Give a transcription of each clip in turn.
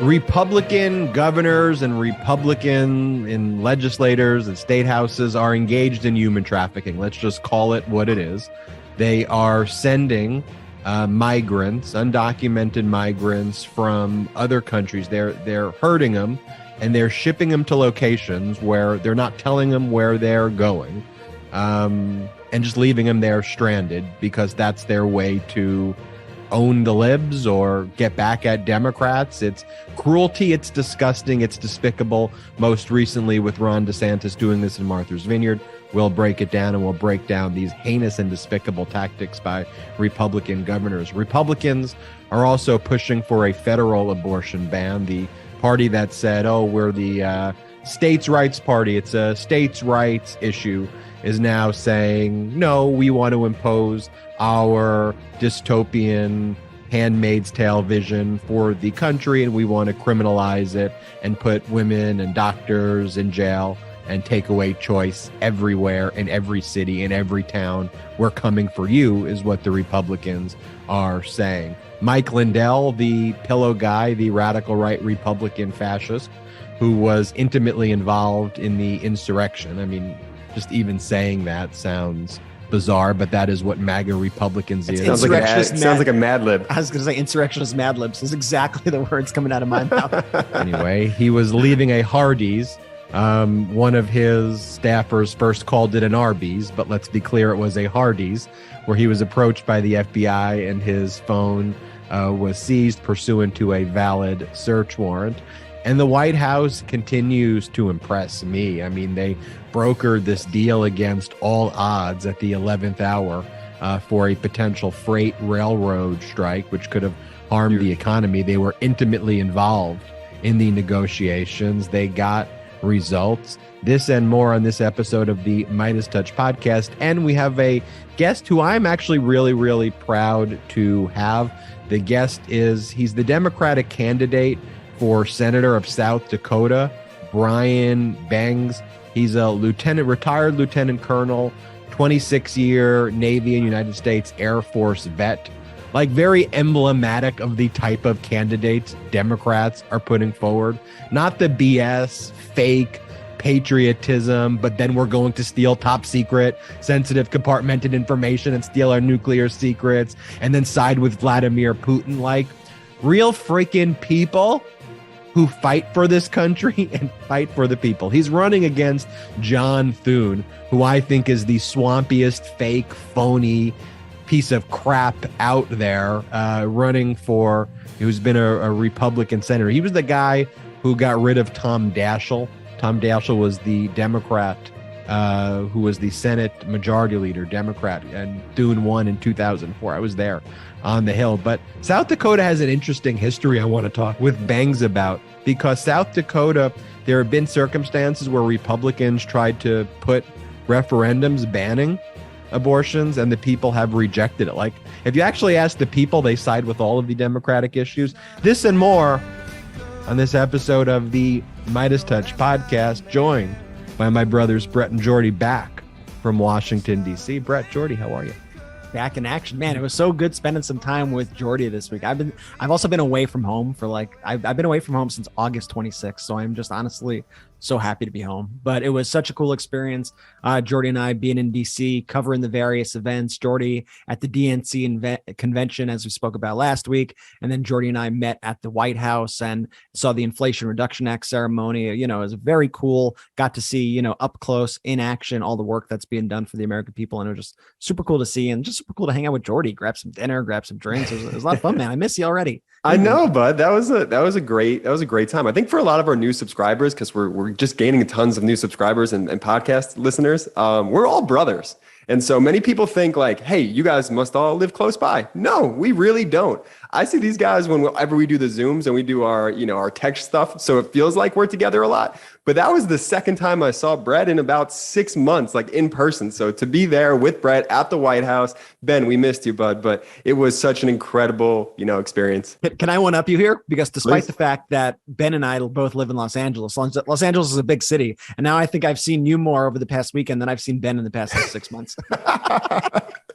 Republican governors and Republican in legislators and state houses are engaged in human trafficking. Let's just call it what it is. They are sending migrants, undocumented migrants from other countries. They're herding them and they're shipping them to locations where they're not telling them where they're going, and just leaving them there stranded because that's their way to own the libs or get back at Democrats. It's cruelty. It's disgusting. It's despicable. Most recently with Ron DeSantis doing this in Martha's Vineyard. We'll break it down and we'll break down these heinous and despicable tactics by Republican governors. Republicans are also pushing for a federal abortion ban. The party that said, oh, we're the states' rights party, it's a states' rights issue, is now saying, no, we want to impose our dystopian Handmaid's Tale vision for the country, and we want to criminalize it and put women and doctors in jail and take away choice everywhere in every city, in every town. We're coming for you, is what the Republicans are saying. Mike Lindell, the pillow guy, the radical right Republican fascist, who was intimately involved in the insurrection. I mean, just even saying that sounds bizarre, but that is what MAGA Republicans is. Sounds like a Mad Lib. I was going to say insurrectionist Mad Libs is exactly the words coming out of my mouth. Anyway, he was leaving a Hardee's. One of his staffers first called it an Arby's, but let's be clear, it was a Hardee's, where he was approached by the FBI and his phone was seized pursuant to a valid search warrant. And the White House continues to impress me. I mean, they brokered this deal against all odds at the 11th hour for a potential freight railroad strike, which could have harmed the economy. They were intimately involved in the negotiations. They got results. This and more on this episode of the Midas Touch podcast. And we have a guest who I'm actually really, really proud to have. The guest he's the Democratic candidate for Senator of South Dakota, Brian Bengs. He's a retired lieutenant colonel, 26-year Navy and United States Air Force vet. Like, very emblematic of the type of candidates Democrats are putting forward. Not the BS, fake patriotism, but then we're going to steal top secret, sensitive, compartmented information and steal our nuclear secrets and then side with Vladimir Putin. Like, real freaking people who fight for this country and fight for the people. He's running against John Thune, who I think is the swampiest, fake, phony piece of crap out there, who's been a Republican senator. He was the guy who got rid of Tom Daschle. Tom Daschle was the Democrat who was the Senate Majority Leader, Democrat, and Thune won in 2004. I was there on the Hill. But South Dakota has an interesting history I want to talk with Bengs about, because South Dakota, there have been circumstances where Republicans tried to put referendums banning abortions and the people have rejected it. Like, if you actually ask the people, they side with all of the Democratic issues. This and more on this episode of the Midas Touch podcast, joined by my brothers Brett and Jordy, back from Washington, D.C. Brett, Jordy, how are you? Back in action, man. It was so good spending some time with Jordy this week. I've also been away from home for I've been away from home since August 26th. So I'm just honestly so happy to be home. But it was such a cool experience. Jordy and I being in DC, covering the various events. Jordy at the DNC convention, as we spoke about last week. And then Jordy and I met at the White House and saw the Inflation Reduction Act ceremony. You know, it was very cool. Got to see, up close, in action, all the work that's being done for the American people. And it was just super cool to see, and just super cool to hang out with Jordy, grab some dinner, grab some drinks. It was a lot of fun, man. I miss you already. I know, bud. That was a great time. I think for a lot of our new subscribers, because we're just gaining tons of new subscribers and podcast listeners. We're all brothers. And so many people think like, hey, you guys must all live close by. No, we really don't. I see these guys whenever we do the Zooms and we do our tech stuff. So it feels like we're together a lot. But that was the second time I saw Brett in about 6 months, like in person. So to be there with Brett at the White House, Ben, we missed you, bud. But it was such an incredible, experience. Can I one up you here? Because despite the fact that Ben and I both live in Los Angeles, Los Angeles is a big city. And now I think I've seen you more over the past weekend than I've seen Ben in the past 6 months.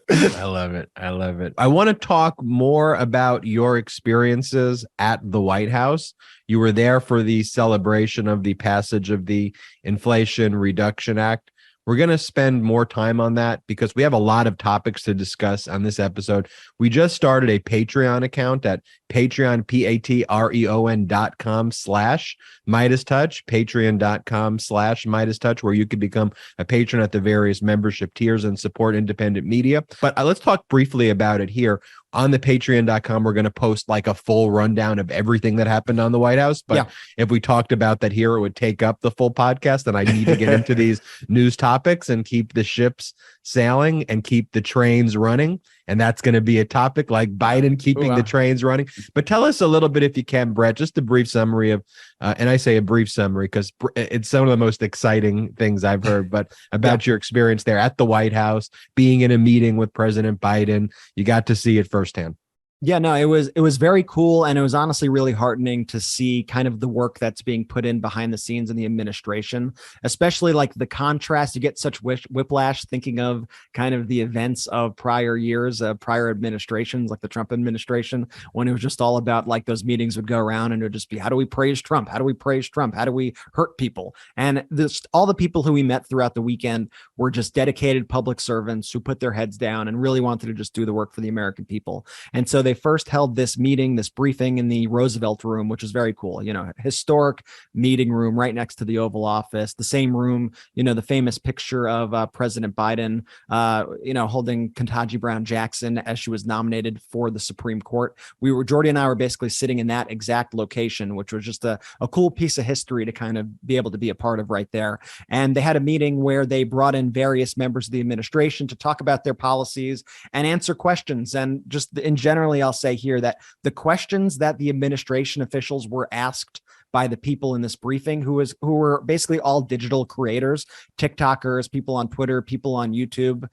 I love it. I love it. I want to talk more about your experiences at the White House. You were there for the celebration of the passage of the Inflation Reduction Act. We're going to spend more time on that because we have a lot of topics to discuss on this episode. We just started a Patreon account at Patreon, patreon.com/Midas Touch, patreon.com/Midas Touch, where you can become a patron at the various membership tiers and support independent media. But let's talk briefly about it here. On the patreon.com, we're going to post like a full rundown of everything that happened on the White House. But if we talked about that here, it would take up the full podcast. And I need to get into these news topics and keep the ships sailing and keep the trains running. And that's going to be a topic like Biden keeping the trains running. But tell us a little bit, if you can, Brett, just a brief summary of, and I say a brief summary because it's some of the most exciting things I've heard, but about your experience there at the White House, being in a meeting with President Biden. You got to see it firsthand. Yeah, no, it was very cool. And it was honestly really heartening to see kind of the work that's being put in behind the scenes in the administration, especially like the contrast. You get such whiplash thinking of kind of the events of prior years, prior administrations, like the Trump administration, when it was just all about like those meetings would go around and it would just be, how do we praise Trump? How do we praise Trump? How do we hurt people? And all the people who we met throughout the weekend were just dedicated public servants who put their heads down and really wanted to just do the work for the American people. And so they first held this meeting, this briefing in the Roosevelt Room, which is very cool, historic meeting room right next to the Oval Office, the same room, the famous picture of President Biden, holding Ketanji Brown Jackson as she was nominated for the Supreme Court. Jordy and I were basically sitting in that exact location, which was just a cool piece of history to kind of be able to be a part of right there. And they had a meeting where they brought in various members of the administration to talk about their policies and answer questions. And just in general, I'll say here that the questions that the administration officials were asked by the people in this briefing, who were basically all digital creators, TikTokers, people on Twitter, people on YouTube,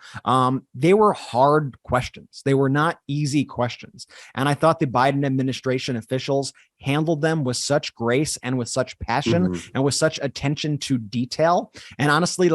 they were hard questions. They were not easy questions. And I thought the Biden administration officials handled them with such grace and with such passion and with such attention to detail. And honestly,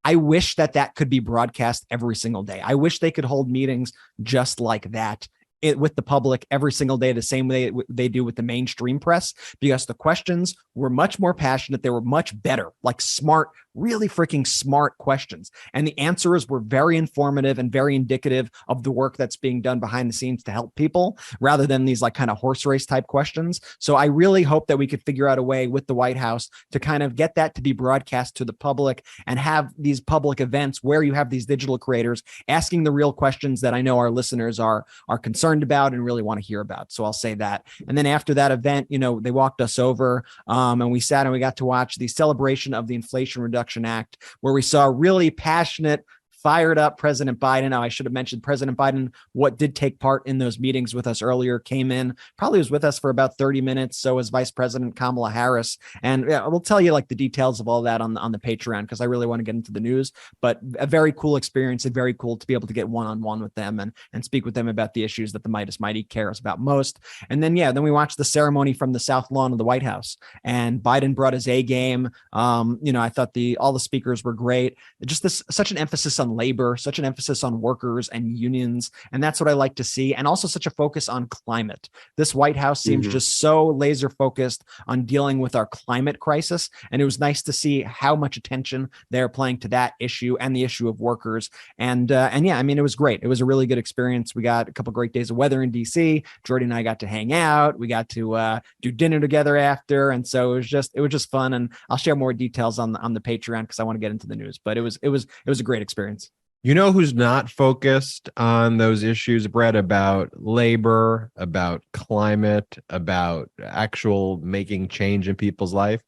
I wish that could be broadcast every single day. I wish they could hold meetings just like that with the public every single day, the same way they do with the mainstream press, because the questions were much more passionate. They were much better, like smart, really freaking smart questions. And the answers were very informative and very indicative of the work that's being done behind the scenes to help people, rather than these like kind of horse race type questions. So I really hope that we could figure out a way with the White House to kind of get that to be broadcast to the public and have these public events where you have these digital creators asking the real questions that I know our listeners are concerned about and really want to hear about. So I'll say that. And then after that event, they walked us over and we sat and we got to watch the celebration of the Inflation Reduction Act, where we saw really passionate, fired up President Biden. Now, I should have mentioned President Biden, what did take part in those meetings with us earlier, came in, probably was with us for about 30 minutes. So was Vice President Kamala Harris. And we'll tell you like the details of all that on the Patreon, because I really want to get into the news, but a very cool experience and very cool to be able to get one-on-one with them and speak with them about the issues that the Midas Mighty cares about most. And then, then we watched the ceremony from the South Lawn of the White House, and Biden brought his A game. I thought all the speakers were great. Just such an emphasis on labor, such an emphasis on workers and unions. And that's what I like to see. And also such a focus on climate. This White House seems just so laser focused on dealing with our climate crisis. And it was nice to see how much attention they're paying to that issue and the issue of workers. And yeah, I mean, it was great. It was a really good experience. We got a couple of great days of weather in DC. Jordy and I got to hang out. We got to do dinner together after. And so it was just fun. And I'll share more details on the Patreon because I want to get into the news, but it was a great experience. You know who's not focused on those issues, Brett, about labor, about climate, about actual making change in people's life?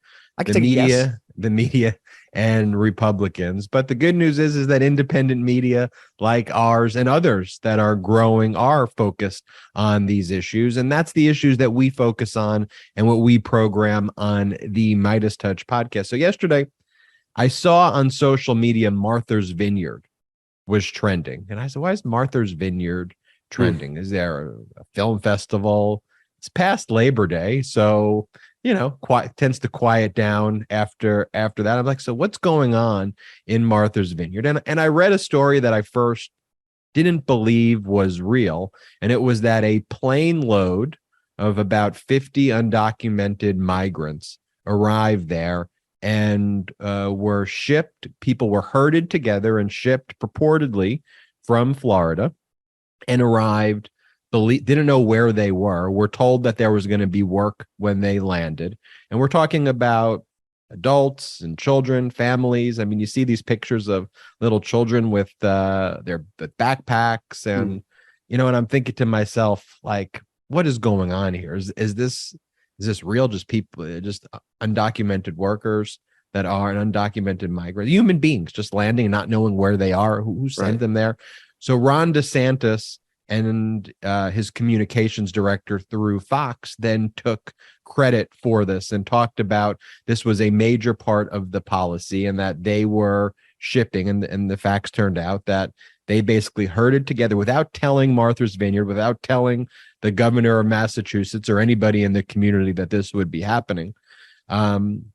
The media and Republicans. But the good news is that independent media like ours and others that are growing are focused on these issues. And that's the issues that we focus on and what we program on the Midas Touch podcast. So yesterday, I saw on social media Martha's Vineyard was trending. And I said, why is Martha's Vineyard trending? Is there a film festival? It's past Labor Day. So, tends to quiet down after that. I'm like, so what's going on in Martha's Vineyard? And I read a story that I first didn't believe was real. And it was that a plane load of about 50 undocumented migrants arrived there and were shipped. People were herded together and shipped purportedly from Florida and arrived, didn't know where they were told that there was going to be work when they landed. And we're talking about adults and children, families. I mean, you see these pictures of little children with their backpacks, and and I'm thinking to myself, like, what is going on here? Is this real? Just people, just undocumented workers that are undocumented migrants, human beings just landing and not knowing where they are, who sent them there. So Ron DeSantis and his communications director through Fox then took credit for this and talked about this was a major part of the policy and that they were shipping. And the facts turned out that they basically herded together without telling Martha's Vineyard, without telling the governor of Massachusetts or anybody in the community that this would be happening.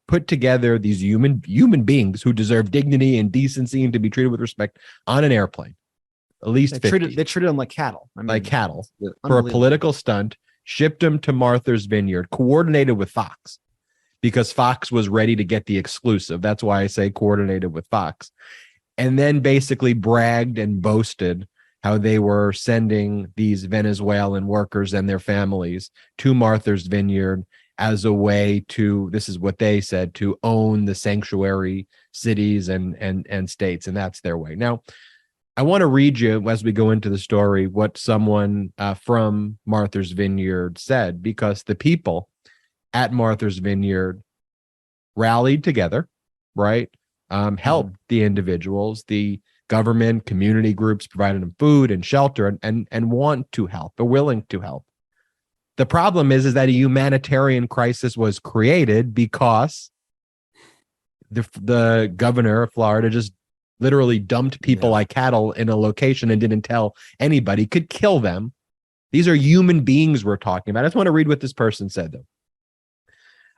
Put together these human beings who deserve dignity and decency and to be treated with respect on an airplane. At least they treated them like cattle. I mean, like cattle for a political stunt, shipped them to Martha's Vineyard, coordinated with Fox, because Fox was ready to get the exclusive. That's why I say coordinated with Fox. And then basically bragged and boasted how they were sending these Venezuelan workers and their families to Martha's Vineyard as a way to, this is what they said, to own the sanctuary cities and states. And that's their way. Now, I want to read you, as we go into the story, what someone from Martha's Vineyard said, because the people at Martha's Vineyard rallied together, right? Helped the individuals, the government, community groups, provided them food and shelter, and want to help, are willing to help. The problem is that a humanitarian crisis was created because the governor of Florida just literally dumped people like cattle in a location and didn't tell anybody, could kill them. These are human beings we're talking about. I just want to read what this person said, though.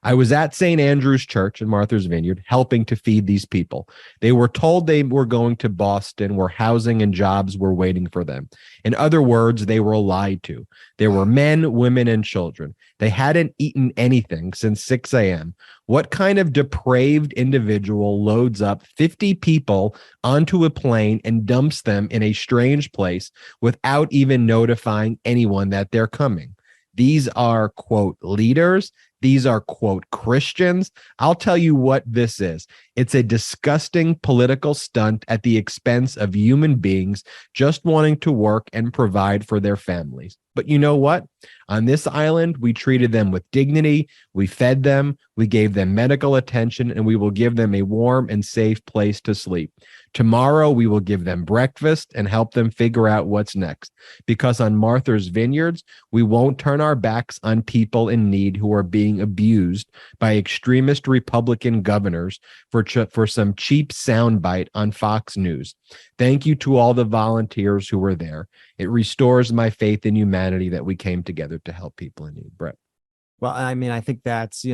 I was at St. Andrew's Church in Martha's Vineyard helping to feed these people. They were told they were going to Boston, where housing and jobs were waiting for them. In other words, they were lied to. There were men, women, and children. They hadn't eaten anything since 6 a.m. What kind of depraved individual loads up 50 people onto a plane and dumps them in a strange place without even notifying anyone that they're coming? These are, quote, leaders. These are, quote, Christians. I'll tell you what this is. It's a disgusting political stunt at the expense of human beings just wanting to work and provide for their families. But you know what? On this island, we treated them with dignity. We fed them. We gave them medical attention, and we will give them a warm and safe place to sleep. Tomorrow, we will give them breakfast and help them figure out what's next. Because on Martha's Vineyards, we won't turn our backs on people in need who are being abused by extremist Republican governors for some cheap soundbite on Fox News. Thank you to all the volunteers who were there. It restores my faith in humanity that we came together to help people in need. Brett. Well, I mean, I think that's,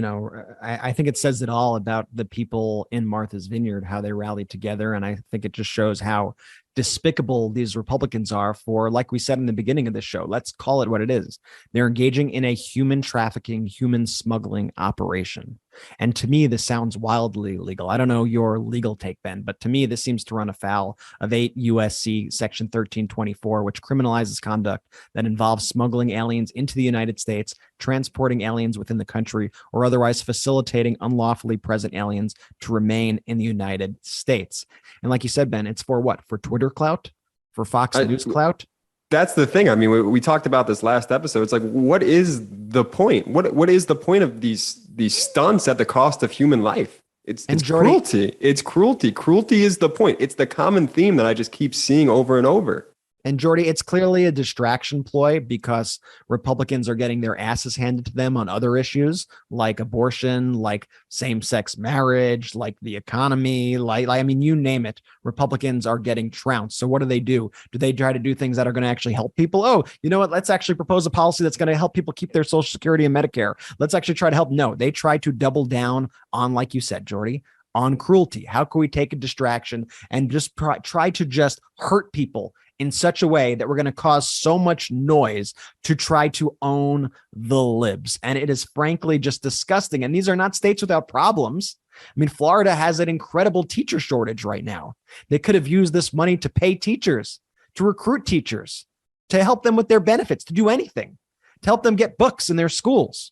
I think it says it all about the people in Martha's Vineyard, how they rallied together. And I think it just shows how despicable these Republicans are for, like we said in the beginning of this show, let's call it what it is. They're engaging in a human trafficking, human smuggling operation. And to me, this sounds wildly illegal. I don't know your legal take, Ben, but to me, this seems to run afoul of 8 USC section 1324, which criminalizes conduct that involves smuggling aliens into the United States, transporting aliens within the country, or otherwise facilitating unlawfully present aliens to remain in the United States. And like you said, Ben, it's for what? For Twitter clout? For Fox News clout? That's the thing. I mean, we talked about this last episode. It's like, what is the point? What is the point of these stunts at the cost of human life? It's cruelty. It's cruelty. Cruelty is the point. It's the common theme that I just keep seeing over and over. And Jordy, it's clearly a distraction ploy because Republicans are getting their asses handed to them on other issues like abortion, like same-sex marriage, like the economy, like I mean, you name it. Republicans are getting trounced. So what do? Do they try to do things that are going to actually help people? Oh, you know what? Let's actually propose a policy that's going to help people keep their Social Security and Medicare. Let's actually try to help. No, they try to double down on, like you said, Jordy, on cruelty. How can we take a distraction and just try to just hurt people in such a way that we're going to cause so much noise to try to own the libs. And it is frankly just disgusting. And these are not states without problems. I mean, Florida has an incredible teacher shortage right now. They could have used this money to pay teachers, to recruit teachers, to help them with their benefits, to do anything, to help them get books in their schools.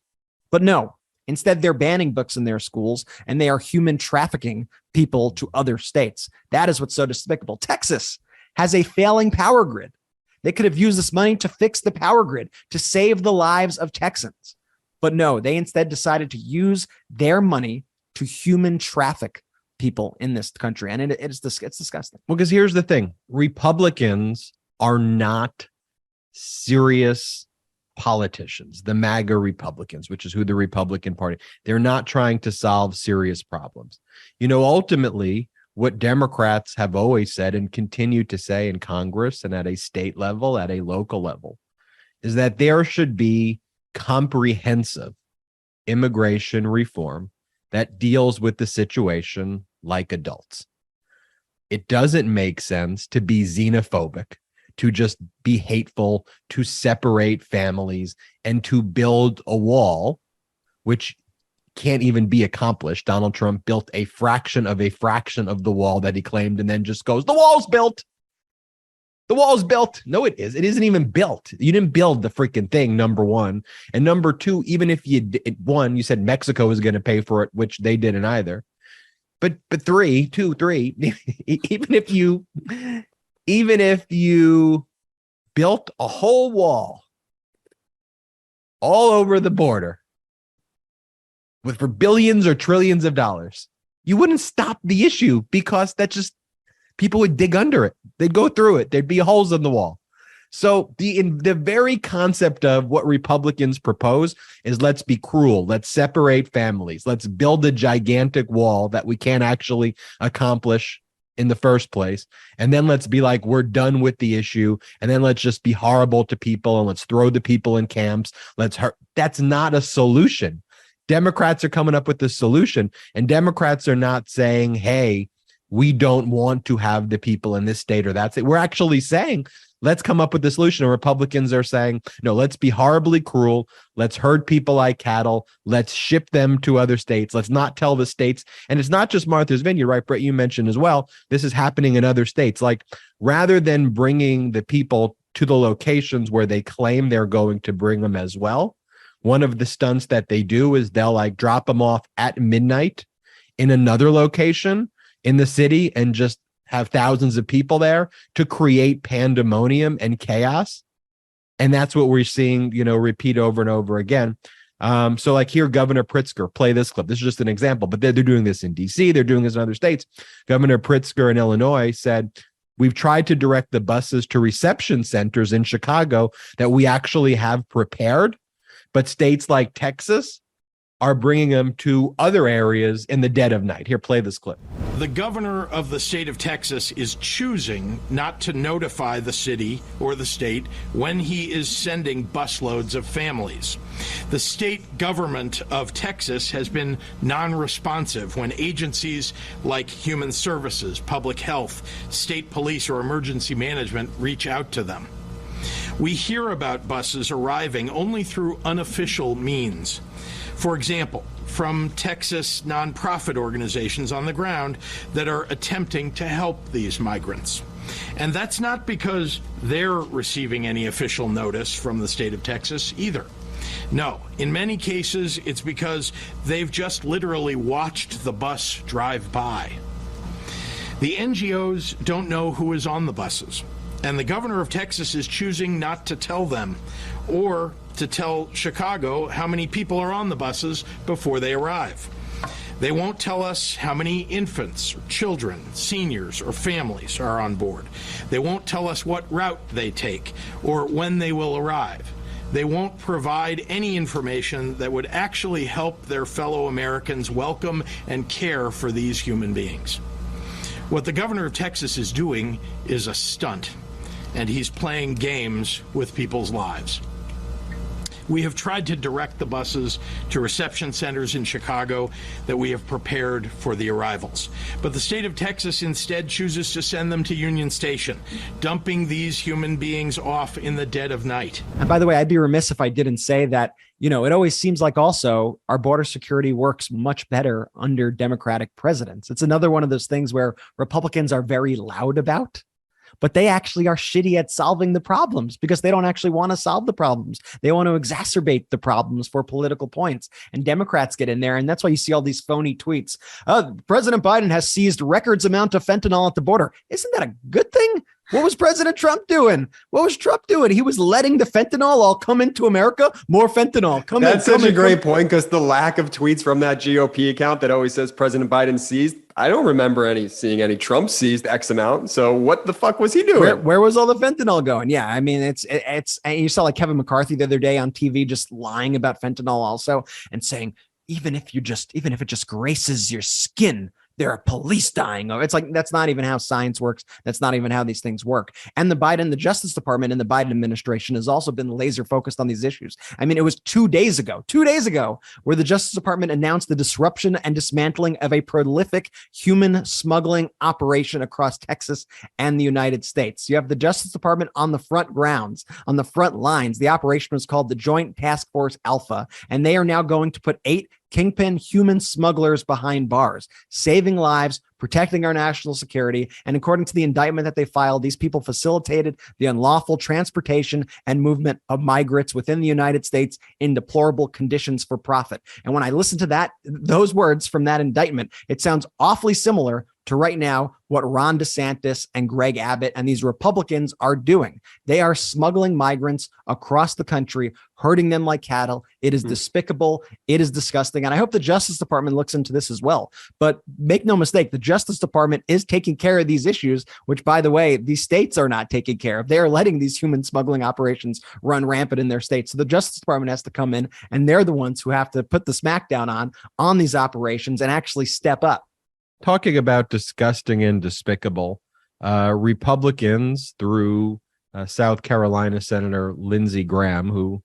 But no, instead, they're banning books in their schools, and they are human trafficking people to other states. That is what's so despicable. Texas has a failing power grid. They could have used this money to fix the power grid, to save the lives of Texans. But no, they instead decided to use their money to human traffic people in this country. And it's disgusting. Well, because here's the thing. Republicans are not serious politicians, the Maga Republicans, which is who the Republican Party, they're not trying to solve serious problems. You know, ultimately, what Democrats have always said and continue to say in Congress and at a state level, at a local level, is that there should be comprehensive immigration reform that deals with the situation like adults. It doesn't make sense to be xenophobic, to just be hateful, to separate families, and to build a wall, which can't even be accomplished. Donald Trump built a fraction of the wall that he claimed, and then just goes, the wall's built. The wall's built. No, it is. It isn't even built. You didn't build the freaking thing, number one. And number two, even if you did, one, you said Mexico was going to pay for it, which they didn't either. But three, even if you built a whole wall all over the border for billions or trillions of dollars, you wouldn't stop the issue, because that just, people would dig under it. They'd go through it. There'd be holes in the wall. So the very concept of what Republicans propose is, let's be cruel. Let's separate families. Let's build a gigantic wall that we can't actually accomplish in the first place. And then let's be like, we're done with the issue. And then let's just be horrible to people, and let's throw the people in camps. Let's hurt. That's not a solution. Democrats are coming up with the solution, and Democrats are not saying, hey, we don't want to have the people in this state or that state. We're actually saying, let's come up with the solution. And Republicans are saying, no, let's be horribly cruel. Let's herd people like cattle. Let's ship them to other states. Let's not tell the states. And it's not just Martha's Vineyard, right, Brett? You mentioned as well, this is happening in other states. Like, rather than bringing the people to the locations where they claim they're going to bring them as well, one of the stunts that they do is they'll like drop them off at midnight in another location in the city and just have thousands of people there to create pandemonium and chaos. And that's what we're seeing, you know, repeat over and over again. So like here, Governor Pritzker, play this clip. This is just an example, but they're doing this in DC. They're doing this in other states. Governor Pritzker in Illinois said, we've tried to direct the buses to reception centers in Chicago that we actually have prepared, but states like Texas are bringing them to other areas in the dead of night. Here, play this clip. The governor of the state of Texas is choosing not to notify the city or the state when he is sending busloads of families. The state government of Texas has been non-responsive when agencies like Human Services, Public Health, State Police, or Emergency Management reach out to them. We hear about buses arriving only through unofficial means. For example, from Texas nonprofit organizations on the ground that are attempting to help these migrants. And that's not because they're receiving any official notice from the state of Texas either. No, in many cases, it's because they've just literally watched the bus drive by. The NGOs don't know who is on the buses, and the governor of Texas is choosing not to tell them, or to tell Chicago how many people are on the buses before they arrive. They won't tell us how many infants, or children, seniors, or families are on board. They won't tell us what route they take or when they will arrive. They won't provide any information that would actually help their fellow Americans welcome and care for these human beings. What the governor of Texas is doing is a stunt, and he's playing games with people's lives. We have tried to direct the buses to reception centers in Chicago that we have prepared for the arrivals. But the state of Texas instead chooses to send them to Union Station, dumping these human beings off in the dead of night. And by the way, I'd be remiss if I didn't say that, it always seems like also our border security works much better under Democratic presidents. It's another one of those things where Republicans are very loud about, but they actually are shitty at solving the problems because they don't actually want to solve the problems. They want to exacerbate the problems for political points. And Democrats get in there. And that's why you see all these phony tweets. President Biden has seized records amount of fentanyl at the border. Isn't that a good thing? What was President Trump doing? What was Trump doing? He was letting the fentanyl all come into America. More fentanyl. That's such a great point, because the lack of tweets from that GOP account that always says President Biden seized. I don't remember seeing any Trump seized X amount. So what the fuck was he doing? Where was all the fentanyl going? Yeah, I mean, it's and you saw like Kevin McCarthy the other day on TV just lying about fentanyl also and saying, even if it just graces your skin, there are police dying. It's like, that's not even how science works. That's not even how these things work. And the Justice Department and the Biden administration has also been laser focused on these issues. I mean, it was 2 days ago, where the Justice Department announced the disruption and dismantling of a prolific human smuggling operation across Texas and the United States. You have the Justice Department on the front lines. The operation was called the Joint Task Force Alpha, and they are now going to put 8 kingpin human smugglers behind bars, saving lives, protecting our national security. And according to the indictment that they filed, these people facilitated the unlawful transportation and movement of migrants within the United States in deplorable conditions for profit. And when I listen to those words from that indictment, it sounds awfully similar to right now what Ron DeSantis and Greg Abbott and these Republicans are doing. They are smuggling migrants across the country, hurting them like cattle. It is despicable. It is disgusting. And I hope the Justice Department looks into this as well. But make no mistake, the Justice Department is taking care of these issues, which, by the way, these states are not taking care of. They are letting these human smuggling operations run rampant in their states. So the Justice Department has to come in, and they're the ones who have to put the smackdown on these operations and actually step up. Talking about disgusting and despicable, Republicans through South Carolina Senator Lindsey Graham, who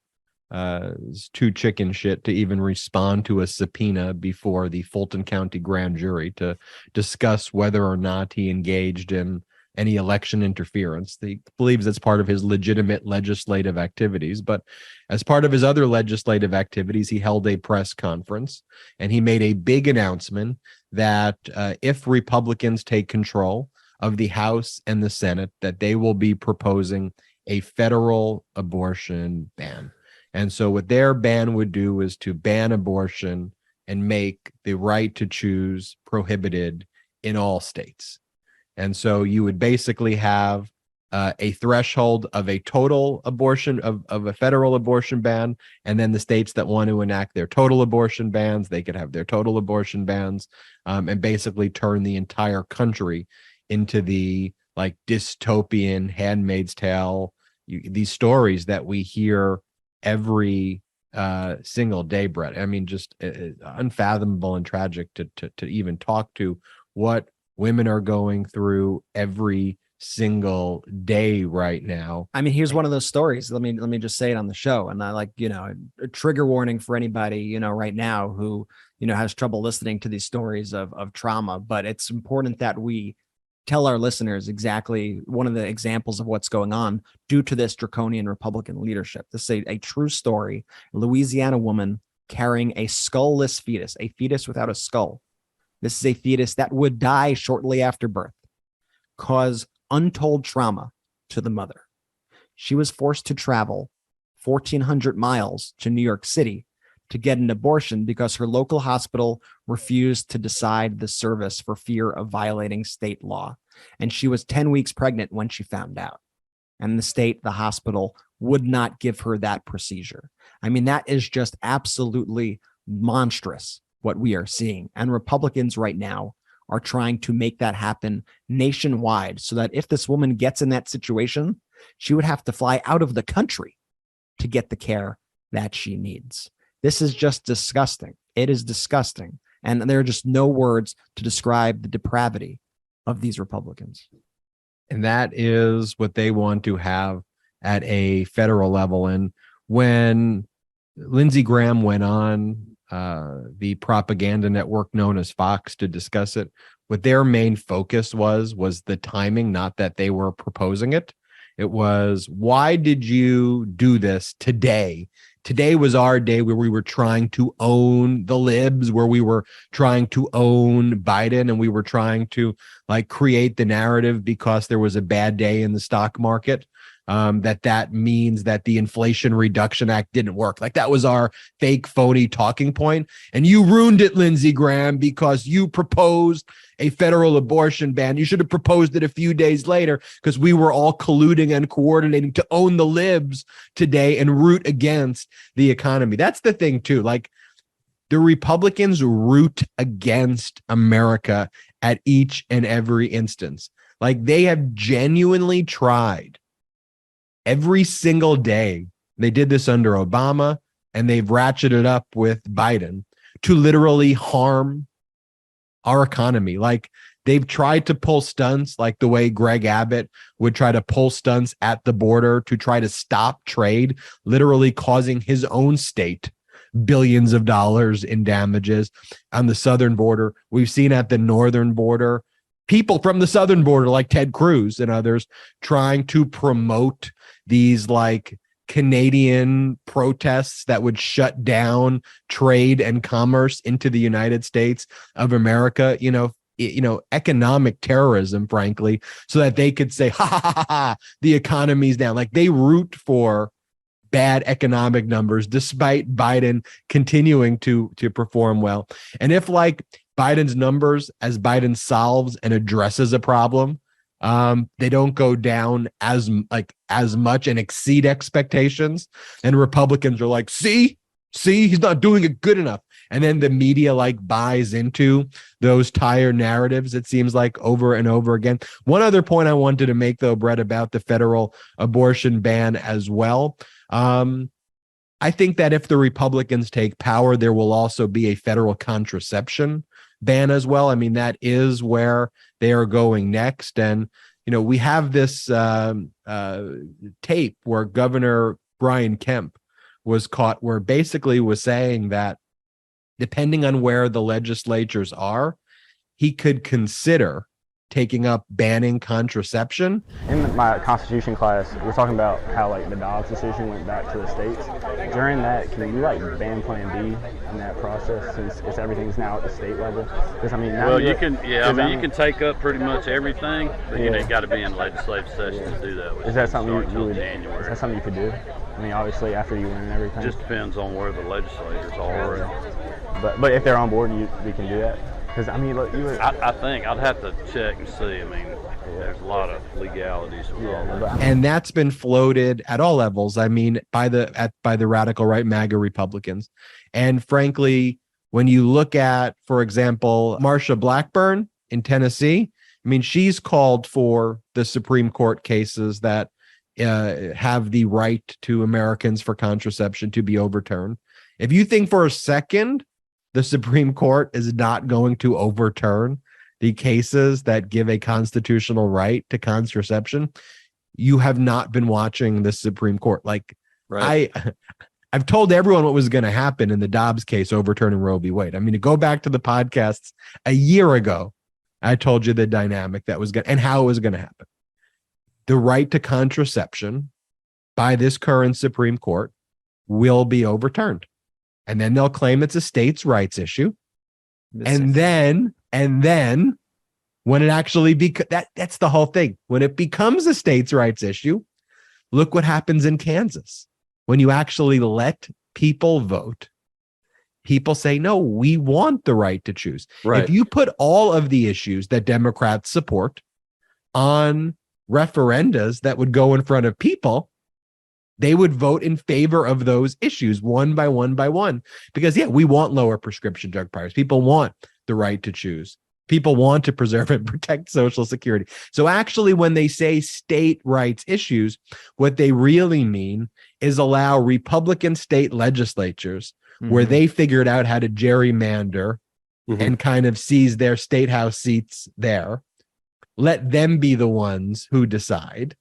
is too chicken shit to even respond to a subpoena before the Fulton County grand jury to discuss whether or not he engaged in any election interference. He believes it's part of his legitimate legislative activities, but as part of his other legislative activities, he held a press conference and he made a big announcement that if Republicans take control of the House and the Senate, that they will be proposing a federal abortion ban. And so what their ban would do is to ban abortion and make the right to choose prohibited in all states. And so you would basically have a threshold of a total abortion, of a federal abortion ban. And then the states that want to enact their total abortion bans, they could have their total abortion bans, and basically turn the entire country into the like dystopian Handmaid's Tale, these stories that we hear every single day, Brett. I mean, just unfathomable and tragic to even talk to what women are going through every single day right now. I mean, here's one of those stories. Let me just say it on the show. And I like, a trigger warning for anybody, right now who, has trouble listening to these stories of trauma. But it's important that we tell our listeners exactly one of the examples of what's going on due to this draconian Republican leadership. This is a true story. A Louisiana woman carrying a skullless fetus, a fetus without a skull. This is a fetus that would die shortly after birth, cause untold trauma to the mother. She was forced to travel 1,400 miles to New York City to get an abortion because her local hospital refused to decide the service for fear of violating state law. And she was 10 weeks pregnant when she found out. And the hospital would not give her that procedure. I mean, that is just absolutely monstrous what we are seeing. And Republicans right now are trying to make that happen nationwide so that if this woman gets in that situation, she would have to fly out of the country to get the care that she needs. This is just disgusting. It is disgusting. And there are just no words to describe the depravity of these Republicans. And that is what they want to have at a federal level. And when Lindsey Graham went on the propaganda network known as Fox to discuss it. What their main focus was the timing, not that they were proposing it. It was, why did you do this today? Today was our day where we were trying to own the libs, where we were trying to own Biden, and we were trying to like create the narrative because there was a bad day in the stock market. That means that the Inflation Reduction Act didn't work. Like that was our fake, phony talking point. And you ruined it, Lindsey Graham, because you proposed a federal abortion ban. You should have proposed it a few days later because we were all colluding and coordinating to own the libs today and root against the economy. That's the thing, too. Like the Republicans root against America at each and every instance. Like they have genuinely tried every single day. They did this under Obama, and they've ratcheted up with Biden to literally harm our economy. Like they've tried to pull stunts like the way Greg Abbott would try to pull stunts at the border to try to stop trade, literally causing his own state billions of dollars in damages on the southern border. We've seen at the northern border, people from the southern border like Ted Cruz and others trying to promote these like Canadian protests that would shut down trade and commerce into the United States of America, economic terrorism, frankly, so that they could say, ha, ha, ha, ha, the economy's down. Like they root for bad economic numbers despite Biden continuing to perform well. And if like Biden's numbers, as Biden solves and addresses a problem, they don't go down as much and exceed expectations, and Republicans are like, see, he's not doing it good enough. And then the media like buys into those tired narratives, it seems like, over and over again. One other point I wanted to make, though, Brett, about the federal abortion ban as well. I think that if the Republicans take power, there will also be a federal contraception ban as well. I mean, that is where they are going next. And, we have this tape where Governor Brian Kemp was caught, where basically was saying that depending on where the legislatures are, he could consider taking up banning contraception. In my Constitution class, we're talking about how like the Dobbs decision went back to the states. During that, can you like ban Plan B in that process, since everything's now at the state level? Because I mean, now you can take up pretty much everything, but you got to be in legislative session to do that. Is that something January? Is that something you could do? I mean, obviously after you win and everything. Just depends on where the legislators are. But if they're on board, we can do that. Because I mean, look, I think I'd have to check and see. I mean, there's a lot of legalities with all that. And that's been floated at all levels. I mean, by the radical right MAGA Republicans. And frankly, when you look at, for example, Marsha Blackburn in Tennessee, I mean, she's called for the Supreme Court cases that have the right to Americans for contraception to be overturned. If you think for a second the Supreme Court is not going to overturn the cases that give a constitutional right to contraception, you have not been watching the Supreme Court. Like, right. I've told everyone what was going to happen in the Dobbs case overturning Roe v. Wade. I mean, to go back to the podcasts a year ago, I told you the dynamic that was going and how it was going to happen. The right to contraception by this current Supreme Court will be overturned. And then they'll claim it's a states' rights issue. And then when it actually that's the whole thing. When it becomes a states' rights issue, look what happens in Kansas. When you actually let people vote, people say, no, we want the right to choose. Right. If you put all of the issues that Democrats support on referendas that would go in front of people, they would vote in favor of those issues one by one by one. Because, we want lower prescription drug prices. People want the right to choose. People want to preserve and protect Social Security. So actually, when they say state rights issues, what they really mean is allow Republican state legislatures where they figured out how to gerrymander and kind of seize their state house seats there. Let them be the ones who decide.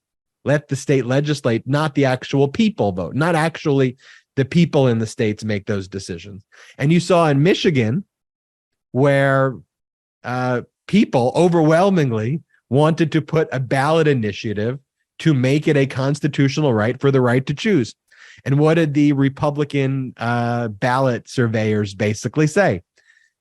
Let the state legislate, not the actual people vote, not actually The people in the states make those decisions. And you saw in Michigan where people overwhelmingly wanted to put a ballot initiative to make it a constitutional right for the right to choose. And what did the Republican ballot surveyors basically say?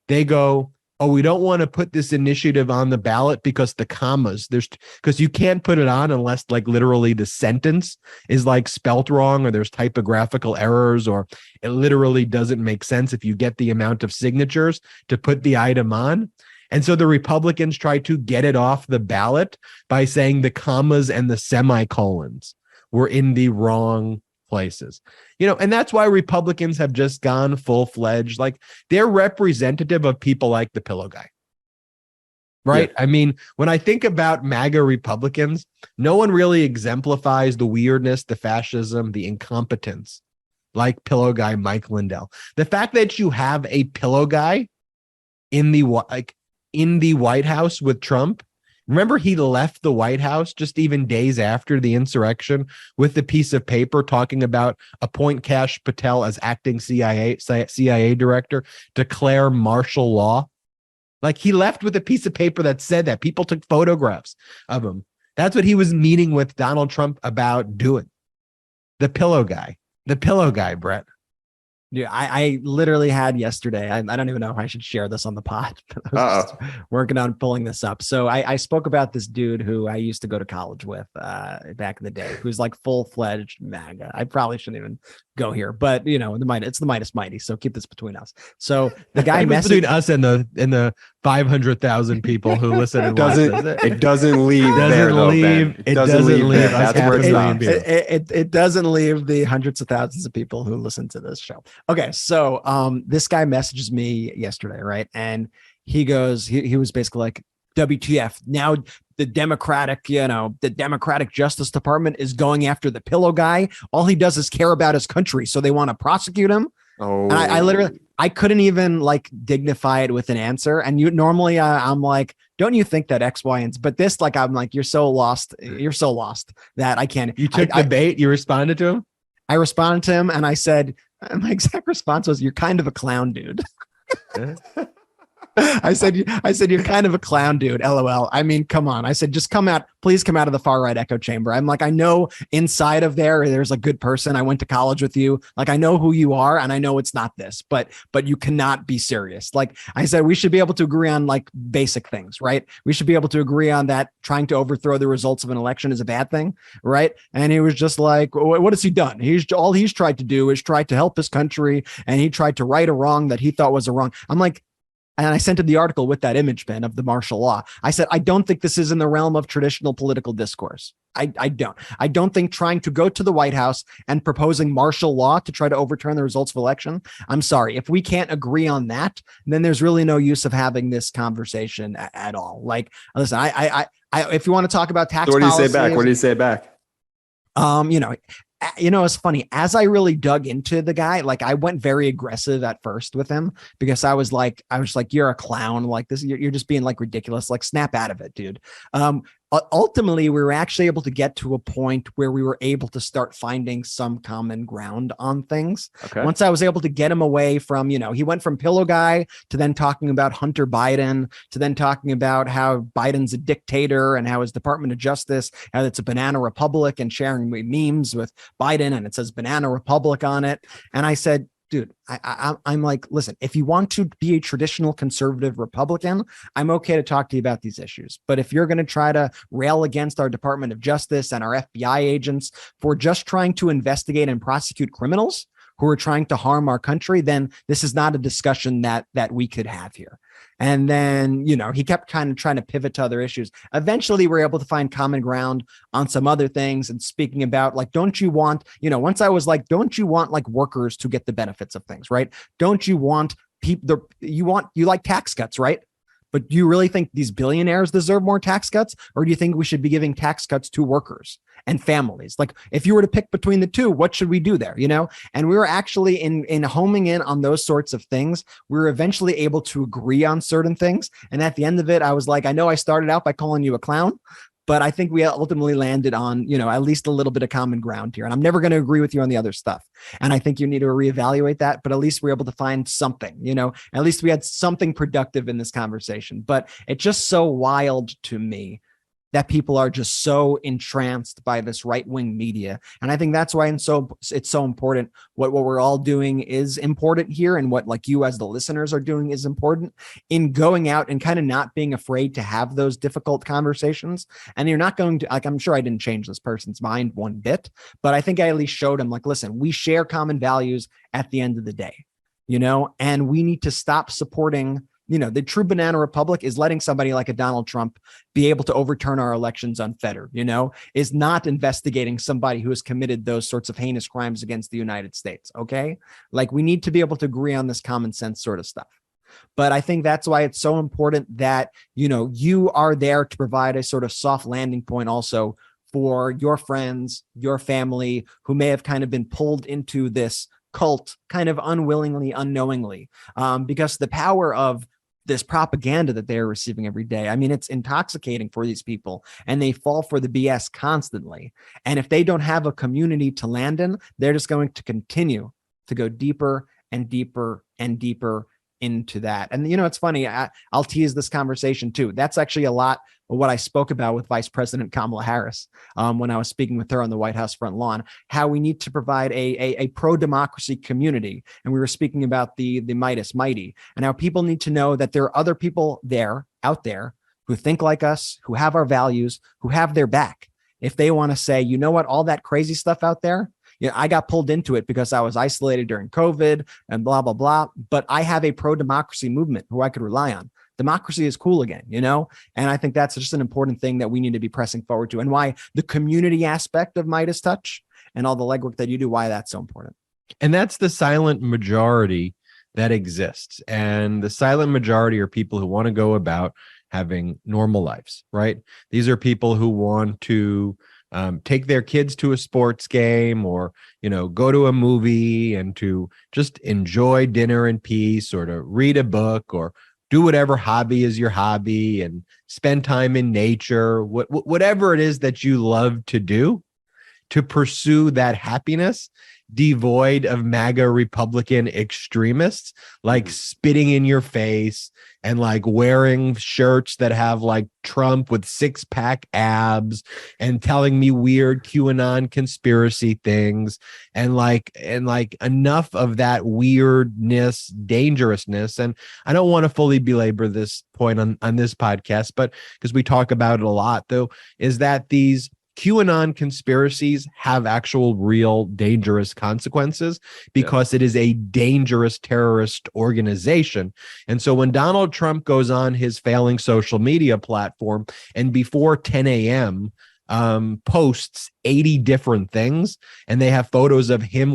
They go, oh, we don't want to put this initiative on the ballot because the commas, because you can't put it on unless like literally the sentence is like spelt wrong or there's typographical errors or it literally doesn't make sense if you get the amount of signatures to put the item on. And so the Republicans tried to get it off the ballot by saying the commas and the semicolons were in the wrong places. And that's why Republicans have just gone full-fledged. Like they're representative of people like the pillow guy. Right? Yeah. I mean, when I think about MAGA Republicans, no one really exemplifies the weirdness, the fascism, the incompetence like pillow guy Mike Lindell. The fact that you have a pillow guy in the White House with Trump. Remember, he left the White House just even days after the insurrection with the piece of paper talking about appoint Kash Patel as acting CIA director, declare martial law. Like he left with a piece of paper that said that. People took photographs of him. That's what he was meeting with Donald Trump about doing. The pillow guy, Brett. Yeah, I literally had yesterday. I don't even know if I should share this on the pod. But I was just working on pulling this up. So I spoke about this dude who I used to go to college with back in the day, who's like full-fledged MAGA. I probably shouldn't even go here, but it's the Midas Mighty. So keep this between us. So the guy between us and the 500,000 people who listen and watch this. It doesn't leave. It doesn't leave. That's where it stops. It doesn't leave the hundreds of thousands of people who listen to this show. Okay, so this guy messages me yesterday, right? And he goes, he was basically like, WTF, now the Democratic Justice Department is going after the pillow guy. All he does is care about his country, so they want to prosecute him. Oh, and I literally, I couldn't even like dignify it with an answer. And normally I'm like, don't you think that X, Y, and Z? But this, like, I'm like, you're so lost that I can't. You took the bait. You responded to him. I responded to him, and I said, my exact response was, "You're kind of a clown, dude." I said, you're kind of a clown, dude. LOL. I mean, come on. I said, just please come out of the far right echo chamber. I'm like, I know inside of there's a good person. I went to college with you. Like, I know who you are, and I know it's not this, but you cannot be serious. Like I said, we should be able to agree on like basic things, right? We should be able to agree on that trying to overthrow the results of an election is a bad thing, right? And he was just like, what has he done? All he's tried to do is try to help his country, and he tried to right a wrong that he thought was a wrong. I'm like, and I sent him the article with that image, Ben, of the martial law. I said, I don't think this is in the realm of traditional political discourse. I don't think trying to go to the White House and proposing martial law to try to overturn the results of election. I'm sorry. If we can't agree on that, then there's really no use of having this conversation at all. Like, listen, I if you want to talk about tax policy. What do you say back? It's funny. As I really dug into the guy, like I went very aggressive at first with him because I was like, you're a clown. Like this, you're just being like ridiculous. Like snap out of it, dude. Ultimately, we were actually able to get to a point where we were able to start finding some common ground on things. Okay. Once I was able to get him away from, he went from pillow guy to then talking about Hunter Biden to then talking about how Biden's a dictator and how his Department of Justice, how it's a banana republic, and sharing memes with Biden and it says banana republic on it. And I said, dude, I'm like, listen, if you want to be a traditional conservative Republican, I'm okay to talk to you about these issues. But if you're going to try to rail against our Department of Justice and our FBI agents for just trying to investigate and prosecute criminals who are trying to harm our country, then this is not a discussion that we could have here. And then, he kept kind of trying to pivot to other issues. Eventually, we're able to find common ground on some other things. And speaking about like, don't you want, once I was like, don't you want like workers to get the benefits of things, right? Don't you want people, you like tax cuts, right? But do you really think these billionaires deserve more tax cuts? Or do you think we should be giving tax cuts to workers and families? Like if you were to pick between the two, what should we do there? And we were actually in homing in on those sorts of things. We were eventually able to agree on certain things. And at the end of it, I was like, I know I started out by calling you a clown, But I think we ultimately landed on, at least a little bit of common ground here. And I'm never going to agree with you on the other stuff. And I think you need to reevaluate that. But at least we're able to find something, at least we had something productive in this conversation. But it's just so wild to me that people are just so entranced by this right-wing media. And I think that's why it's so important. What we're all doing is important here. And what like you as the listeners are doing is important in going out and kind of not being afraid to have those difficult conversations. And you're not going to, like, I'm sure I didn't change this person's mind one bit, but I think I at least showed him, like, listen, we share common values at the end of the day, and we need to stop supporting the true banana republic is letting somebody like a Donald Trump be able to overturn our elections unfettered, is not investigating somebody who has committed those sorts of heinous crimes against the United States. Okay. Like, we need to be able to agree on this common sense sort of stuff. But I think that's why it's so important that, you are there to provide a sort of soft landing point also for your friends, your family, who may have kind of been pulled into this cult kind of unwillingly, unknowingly, because the power of this propaganda that they're receiving every day, I mean, it's intoxicating for these people, and they fall for the BS constantly. And if they don't have a community to land in, they're just going to continue to go deeper and deeper and deeper into that. And, it's funny, I'll tease this conversation too. That's actually a lot of what I spoke about with Vice President Kamala Harris when I was speaking with her on the White House front lawn, how we need to provide a pro-democracy community. And we were speaking about the Mightiest Mighty, and how people need to know that there are other people out there who think like us, who have our values, who have their back. If they want to say, you know what, all that crazy stuff out there, I got pulled into it because I was isolated during COVID and blah, blah, blah. But I have a pro-democracy movement who I could rely on. Democracy is cool again, and I think that's just an important thing that we need to be pressing forward to, and why the community aspect of Midas Touch and all the legwork that you do, why that's so important. And that's the silent majority that exists. And the silent majority are people who want to go about having normal lives, right? These are people who want to take their kids to a sports game, or, go to a movie and to just enjoy dinner in peace, or to read a book, or do whatever hobby is your hobby, and spend time in nature, whatever it is that you love to do, to pursue that happiness, devoid of MAGA Republican extremists, like spitting in your face and like wearing shirts that have like Trump with 6-pack abs and telling me weird QAnon conspiracy things, and like enough of that weirdness, dangerousness. And I don't want to fully belabor this point on this podcast, but because we talk about it a lot, though, is that these QAnon conspiracies have actual real dangerous consequences, because it is a dangerous terrorist organization. And so when Donald Trump goes on his failing social media platform and before 10 a.m. Posts 80 different things, and they have photos of him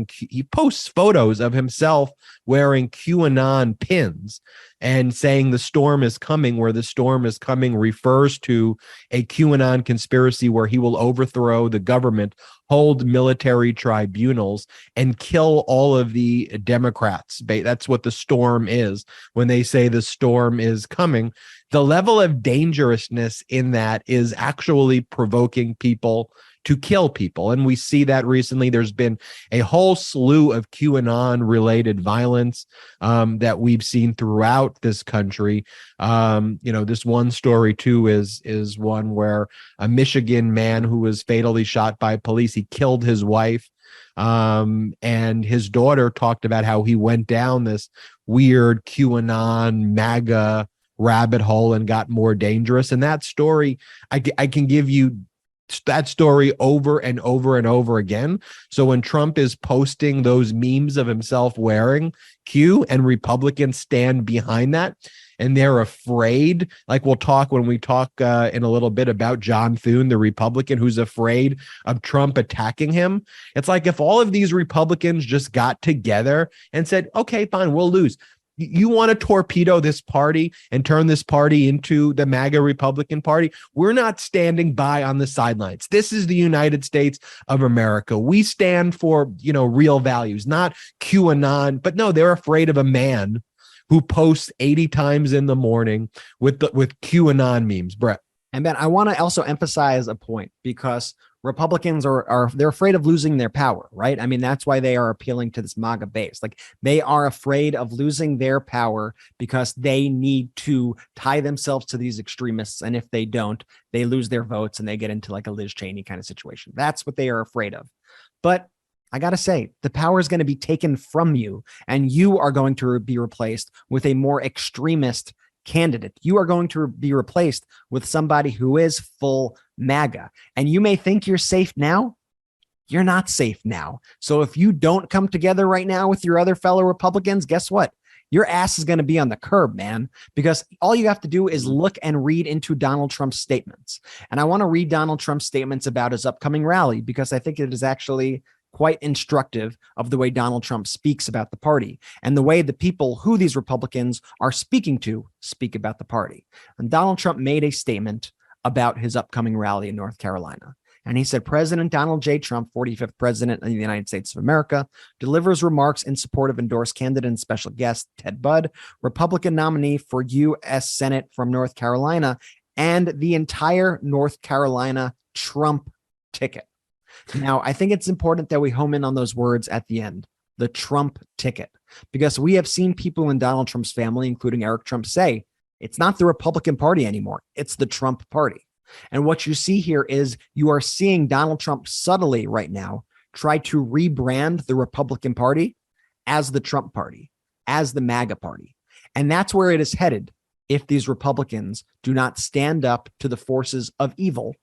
he posts photos of himself wearing QAnon pins and saying the storm is coming, where the storm is coming refers to a QAnon conspiracy where he will overthrow the government, hold military tribunals, and kill all of the Democrats. That's what the storm is when they say the storm is coming. The level of dangerousness in that is actually provoking people to kill people. And we see that recently. There's been a whole slew of QAnon related violence that we've seen throughout this country. This one story too is one where a Michigan man who was fatally shot by police, he killed his wife. And his daughter talked about how he went down this weird QAnon MAGA rabbit hole and got more dangerous. And that story, I can give you that story over and over and over again. So when Trump is posting those memes of himself wearing Q, and Republicans stand behind that, and they're afraid, like when we talk in a little bit about John Thune, the Republican who's afraid of Trump attacking him. It's like if all of these Republicans just got together and said, okay, fine, we'll lose. You want to torpedo this party and turn this party into the MAGA Republican Party? We're not standing by on the sidelines. This is the United States of America. We stand for, real values, not QAnon. But no, they're afraid of a man who posts 80 times in the morning with QAnon memes. Brett. And Ben, I want to also emphasize a point, because Republicans they're afraid of losing their power, right? I mean, that's why they are appealing to this MAGA base. Like, they are afraid of losing their power because they need to tie themselves to these extremists. And if they don't, they lose their votes and they get into like a Liz Cheney kind of situation. That's what they are afraid of. But I got to say, the power is going to be taken from you, and you are going to be replaced with a more extremist candidate. You are going to be replaced with somebody who is full MAGA. And you may think you're safe now. You're not safe now. So if you don't come together right now with your other fellow Republicans, guess what? Your ass is going to be on the curb, man, because all you have to do is look and read into Donald Trump's statements. And I want to read Donald Trump's statements about his upcoming rally, because I think it is actually quite instructive of the way Donald Trump speaks about the party and the way the people who these Republicans are speaking to speak about the party. And Donald Trump made a statement about his upcoming rally in North Carolina. And he said, President Donald J. Trump, 45th president of the United States of America, delivers remarks in support of endorsed candidate and special guest Ted Budd, Republican nominee for U.S. Senate from North Carolina, and the entire North Carolina Trump ticket. Now, I think it's important that we home in on those words at the end, the Trump ticket, because we have seen people in Donald Trump's family, including Eric Trump, say it's not the Republican Party anymore. It's the Trump Party. And what you see here is you are seeing Donald Trump subtly right now try to rebrand the Republican Party as the Trump Party, as the MAGA Party. And that's where it is headed if these Republicans do not stand up to the forces of evil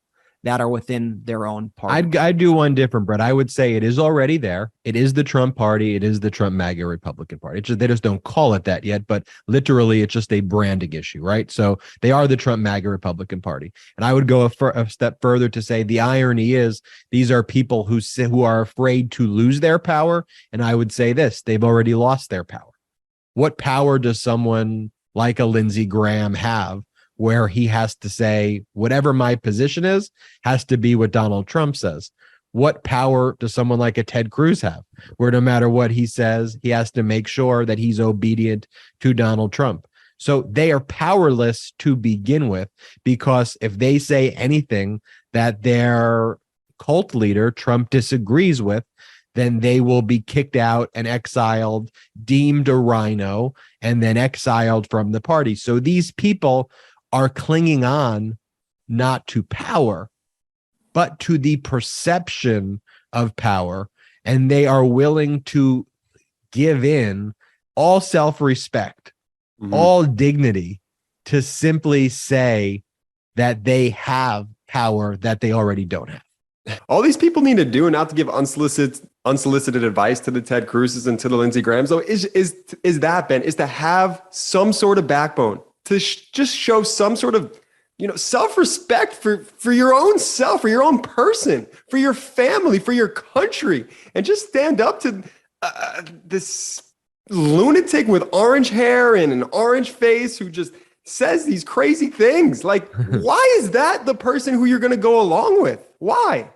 that are within their own party. I'd do one different, Brett. I would say it is already there. It is the Trump Party. It is the Trump MAGA Republican Party. They just don't call it that yet, but literally it's just a branding issue, right? So they are the Trump MAGA Republican Party. And I would go a step further to say the irony is these are people who are afraid to lose their power. And I would say this, they've already lost their power. What power does someone like a Lindsey Graham have, where he has to say whatever my position is has to be what Donald Trump says? What power does someone like a Ted Cruz have, where no matter what he says, he has to make sure that he's obedient to Donald Trump? So they are powerless to begin with, because if they say anything that their cult leader, Trump, disagrees with, then they will be kicked out and exiled, deemed a rhino, and then exiled from the party. So these people are clinging on not to power, but to the perception of power. And they are willing to give in all self-respect, all dignity, to simply say that they have power that they already don't have. All these people need to do, not to give unsolicited advice to the Ted Cruzes and to the Lindsey Grahams, though, is to have some sort of backbone, to just show some sort of, self-respect for your own self, for your own person, for your family, for your country, and just stand up to this lunatic with orange hair and an orange face who just says these crazy things. Like, why is that the person who you're going to go along with? Why?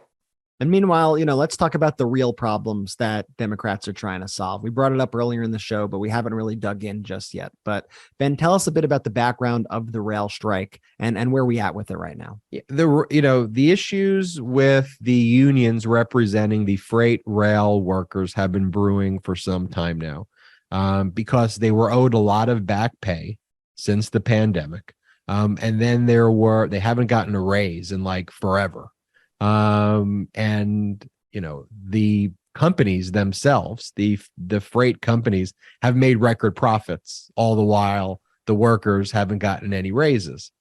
And meanwhile, let's talk about the real problems that Democrats are trying to solve. We brought it up earlier in the show, but we haven't really dug in just yet. But Ben, tell us a bit about the background of the rail strike and where we at with it right now. The issues with the unions representing the freight rail workers have been brewing for some time now, because they were owed a lot of back pay since the pandemic. And then they haven't gotten a raise in like forever. The companies themselves, the freight companies, have made record profits all the while the workers haven't gotten any raises.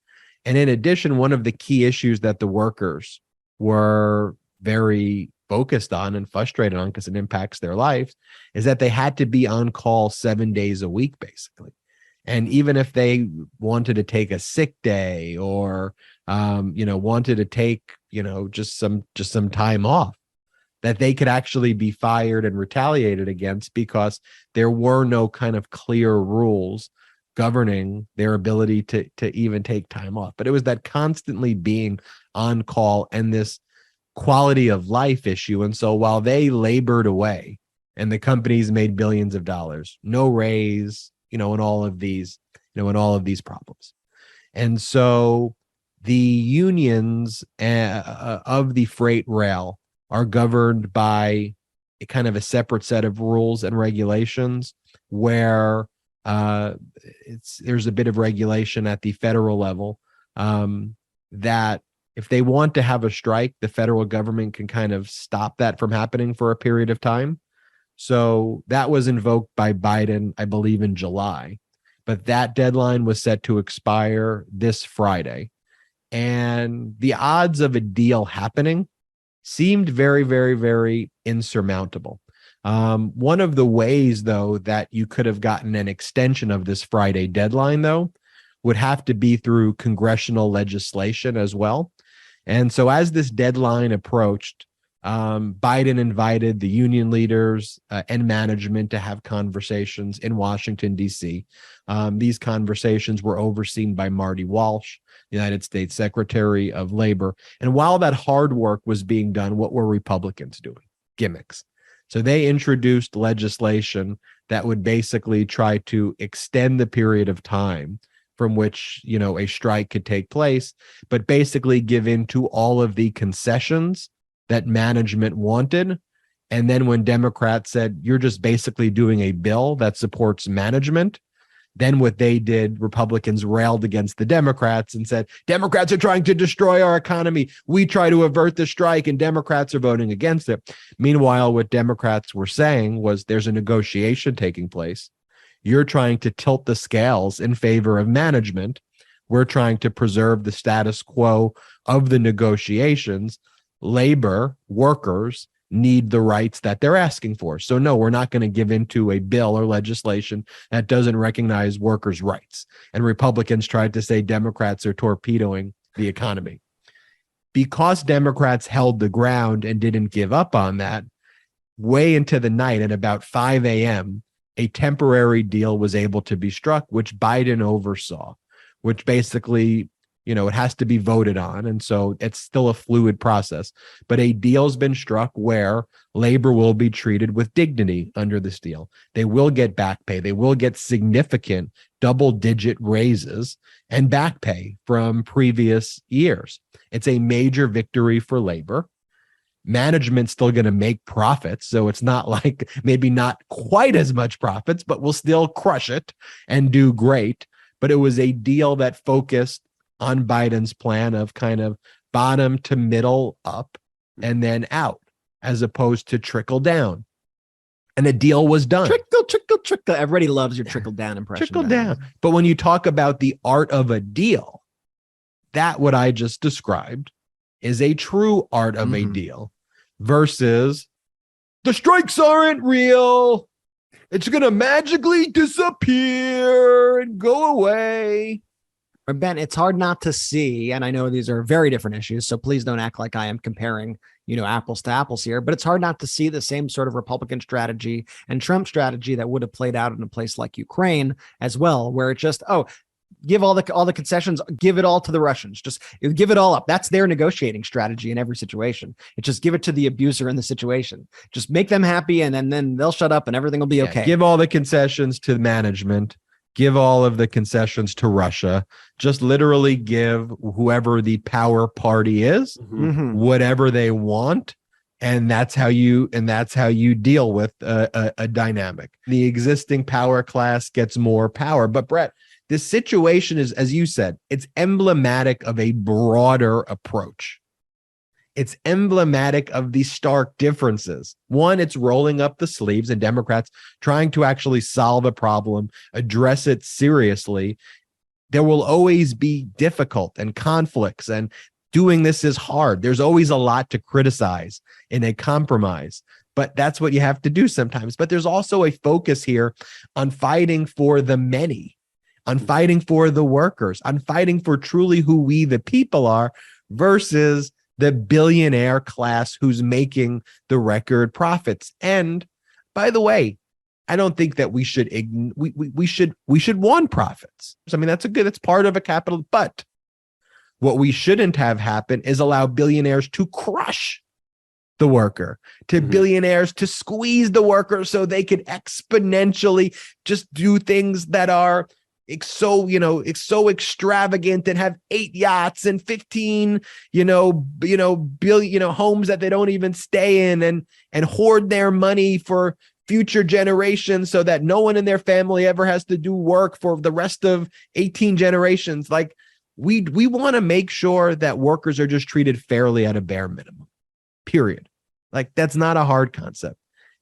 And in addition, one of the key issues that the workers were very focused on and frustrated on, because it impacts their lives, is that they had to be on call 7 days a week, basically. And even if they wanted to take a sick day or, wanted to take, just some time off, that they could actually be fired and retaliated against, because there were no kind of clear rules governing their ability to even take time off. But it was that constantly being on call and this quality of life issue. And so while they labored away and the companies made billions of dollars, no raise, in all of these problems. And so the unions of the freight rail are governed by a kind of a separate set of rules and regulations where there's a bit of regulation at the federal level that if they want to have a strike, the federal government can kind of stop that from happening for a period of time. So that was invoked by Biden, I believe, in July. But that deadline was set to expire this Friday. And the odds of a deal happening seemed very, very, very insurmountable. One of the ways, though, that you could have gotten an extension of this Friday deadline, though, would have to be through congressional legislation as well. And so as this deadline approached, Biden invited the union leaders and management to have conversations in Washington, D.C. These conversations were overseen by Marty Walsh, the United States Secretary of Labor. And while that hard work was being done, what were Republicans doing? Gimmicks. So they introduced legislation that would basically try to extend the period of time from which, a strike could take place, but basically give in to all of the concessions that management wanted. And then when Democrats said, you're just basically doing a bill that supports management, then what they did, Republicans railed against the Democrats and said, Democrats are trying to destroy our economy. We try to avert the strike and Democrats are voting against it. Meanwhile, what Democrats were saying was there's a negotiation taking place. You're trying to tilt the scales in favor of management. We're trying to preserve the status quo of the negotiations. Labor, workers need the rights that they're asking for. So no, we're not going to give into a bill or legislation that doesn't recognize workers' rights. And Republicans tried to say Democrats are torpedoing the economy. Because Democrats held the ground and didn't give up on that, way into the night at about 5 a.m., a temporary deal was able to be struck, which Biden oversaw, which basically, it has to be voted on. And so it's still a fluid process. But a deal's been struck where labor will be treated with dignity under this deal. They will get back pay. They will get significant double-digit raises and back pay from previous years. It's a major victory for labor. Management's still going to make profits. So it's not like maybe not quite as much profits, but we'll still crush it and do great. But it was a deal that focused on Biden's plan of kind of bottom to middle up and then out, as opposed to trickle down. And the deal was done. Trickle, trickle, trickle. Everybody loves your trickle down impression. Trickle down. But when you talk about the art of a deal, that what I just described is a true art of a deal versus the strikes aren't real. It's going to magically disappear and go away. Ben, it's hard not to see, and I know these are very different issues, so please don't act like I am comparing, apples to apples here, but it's hard not to see the same sort of Republican strategy and Trump strategy that would have played out in a place like Ukraine as well, where it just, give all the concessions, give it all to the Russians, just give it all up. That's their negotiating strategy in every situation. It's just give it to the abuser in the situation. Just make them happy, and then they'll shut up and everything will be okay. Give all the concessions to management. Give all of the concessions to Russia. Just literally give whoever the power party is whatever they want, and that's how you deal with a dynamic. The existing power class gets more power. But Brett, this situation is, as you said, it's emblematic of a broader approach. It's emblematic of the stark differences. One, it's rolling up the sleeves and Democrats trying to actually solve a problem, address it seriously. There will always be difficult and conflicts, and doing this is hard. There's always a lot to criticize in a compromise, but that's what you have to do sometimes. But there's also a focus here on fighting for the many, on fighting for the workers, on fighting for truly who we the people are versus the billionaire class who's making the record profits. And by the way, I don't think that we should want profits. I mean, that's part of a capital, but what we shouldn't have happen is allow billionaires to crush the worker, to billionaires to squeeze the worker so they could exponentially just do things that are it's so extravagant and have 8 yachts and 15 billion homes that they don't even stay in, and hoard their money for future generations so that no one in their family ever has to do work for the rest of 18 generations. Like, we want to make sure that workers are just treated fairly at a bare minimum, period. Like, that's not a hard concept,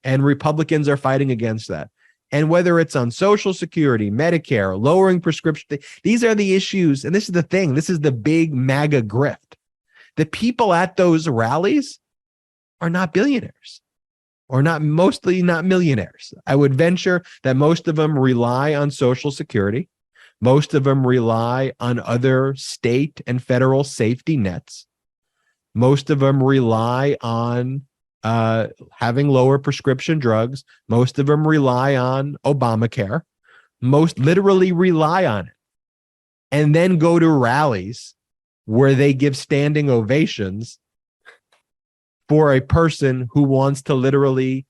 and Republicans are fighting against that. And whether it's on Social Security, Medicare, lowering prescription, these are the issues. And this is the thing. This is the big MAGA grift. The people at those rallies are not billionaires, or mostly not millionaires. I would venture that most of them rely on Social Security. Most of them rely on other state and federal safety nets. Most of them rely on having lower prescription drugs. Most of them rely on Obamacare. Most literally rely on it, and then go to rallies where they give standing ovations for a person who wants to literally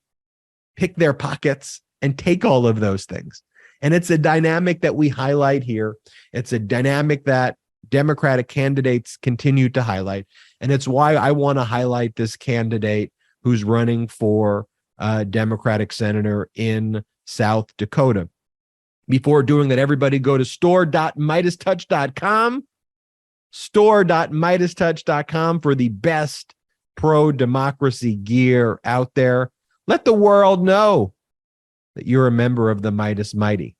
pick their pockets and take all of those things. And it's a dynamic that we highlight here. It's a dynamic that Democratic candidates continue to highlight. And it's why I want to highlight this candidate who's running for Democratic senator in South Dakota. Before doing that, everybody go to store.MidasTouch.com, store.MidasTouch.com for the best pro-democracy gear out there. Let the world know that you're a member of the Midas Mighty.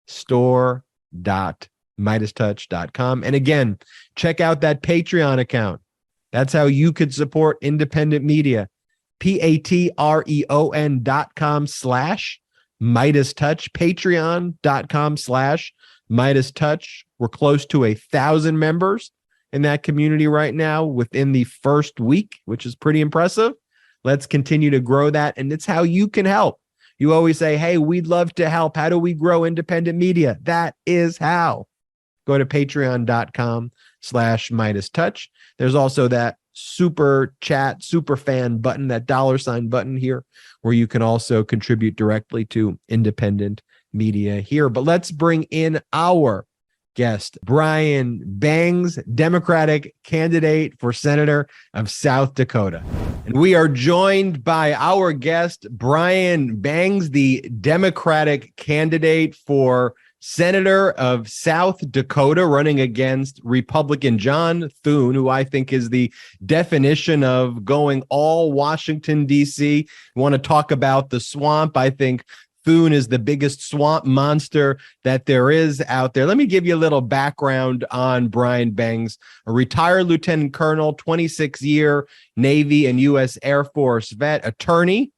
Store.MidasTouch.com. And again, check out that Patreon account. That's how you could support independent media. patreon.com/MidasTouch, patreon.com/MidasTouch. We're close to 1,000 members in that community right now within the first week, which is pretty impressive. Let's continue to grow that. And it's how you can help. You always say, hey, we'd love to help. How do we grow independent media? That is how. Go to patreon.com/MidasTouch. There's also that super chat, super fan button, that $ button here, where you can also contribute directly to independent media here. But let's bring in our guest, Brian Bengs, Democratic candidate for senator of South Dakota. And we are joined by our guest, Brian Bengs, the Democratic candidate for senator of South Dakota, running against Republican John Thune, who I think is the definition of going all Washington, D.C. You want to talk about the swamp? I think Thune is the biggest swamp monster that there is out there. Let me give you a little background on Brian Bengs, a retired lieutenant colonel, 26-year Navy and U.S. Air Force vet, attorney,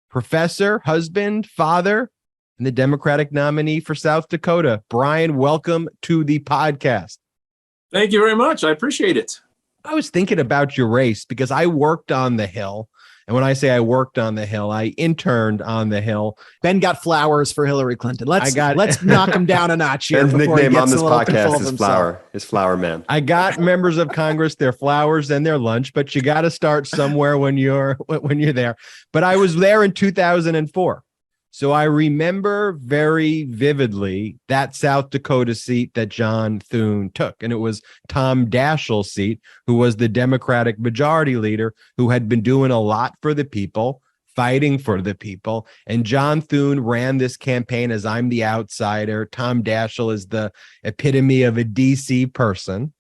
professor, husband, father, and the Democratic nominee for South Dakota. Brian, welcome to the podcast. Thank you very much. I appreciate it. I was thinking about your race because I worked on the Hill. And when I say I worked on the Hill, I interned on the Hill. Ben got flowers for Hillary Clinton. Let's knock him down a notch here. Ben's before nickname he on gets this a little podcast control of is himself. Flower. Is Flower Man. I got members of Congress their flowers and their lunch, but you got to start somewhere when you're there. But I was there in 2004. So I remember very vividly that South Dakota seat that John Thune took. And it was Tom Daschle's seat, who was the Democratic majority leader, who had been doing a lot for the people, fighting for the people. And John Thune ran this campaign as I'm the outsider. Tom Daschle is the epitome of a DC person.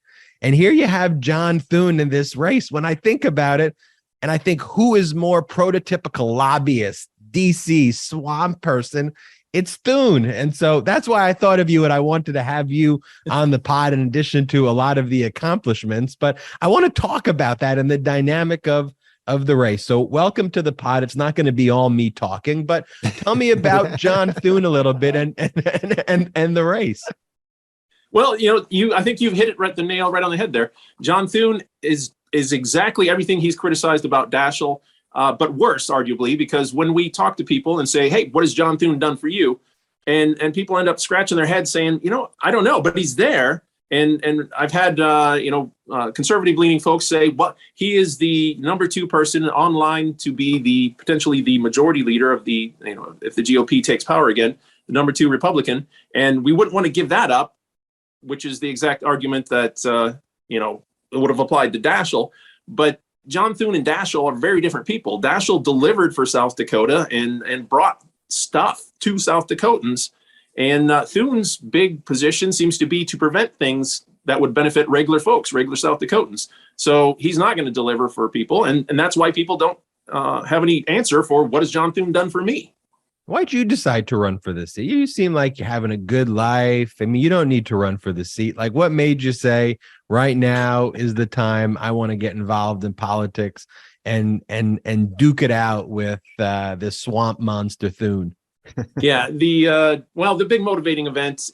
And here you have John Thune in this race. When I think about it, and I think who is more prototypical lobbyist, DC swamp person, it's Thune. And so that's why I thought of you, and I wanted to have you on the pod in addition to a lot of the accomplishments. But I want to talk about that and the dynamic of the race. So welcome to the pod. It's not going to be all me talking, but tell me about John Thune a little bit and the race. Well, I think you've hit the nail right on the head there. John Thune is exactly everything he's criticized about Daschle. But worse, arguably, because when we talk to people and say, hey, what has John Thune done for you? And people end up scratching their heads saying, I don't know, but he's there. And I've had, conservative leaning folks say, what he is the number 2 person online to be potentially the majority leader of if the GOP takes power again, the number 2 Republican, and we wouldn't want to give that up, which is the exact argument that would have applied to Daschle. But John Thune and Daschle are very different people. Daschle delivered for South Dakota and brought stuff to South Dakotans. And Thune's big position seems to be to prevent things that would benefit regular folks, regular South Dakotans. So he's not going to deliver for people. And that's why people don't have any answer for what has John Thune done for me. Why'd you decide to run for this seat? You seem like you're having a good life. I mean, you don't need to run for the seat. Like, what made you say right now is the time I want to get involved in politics and duke it out with this swamp monster Thune? Yeah, the big motivating event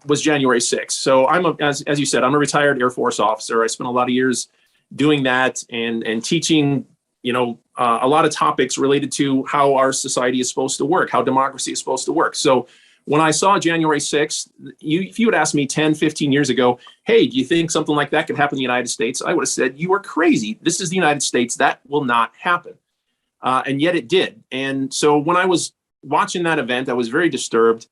was January 6th. So as you said, I'm a retired Air Force officer. I spent a lot of years doing that and teaching, a lot of topics related to how our society is supposed to work, how democracy is supposed to work. So when I saw January 6th, if you had asked me 10, 15 years ago, hey, do you think something like that could happen in the United States? I would have said, you are crazy. This is the United States. That will not happen. And yet it did. And so when I was watching that event, I was very disturbed,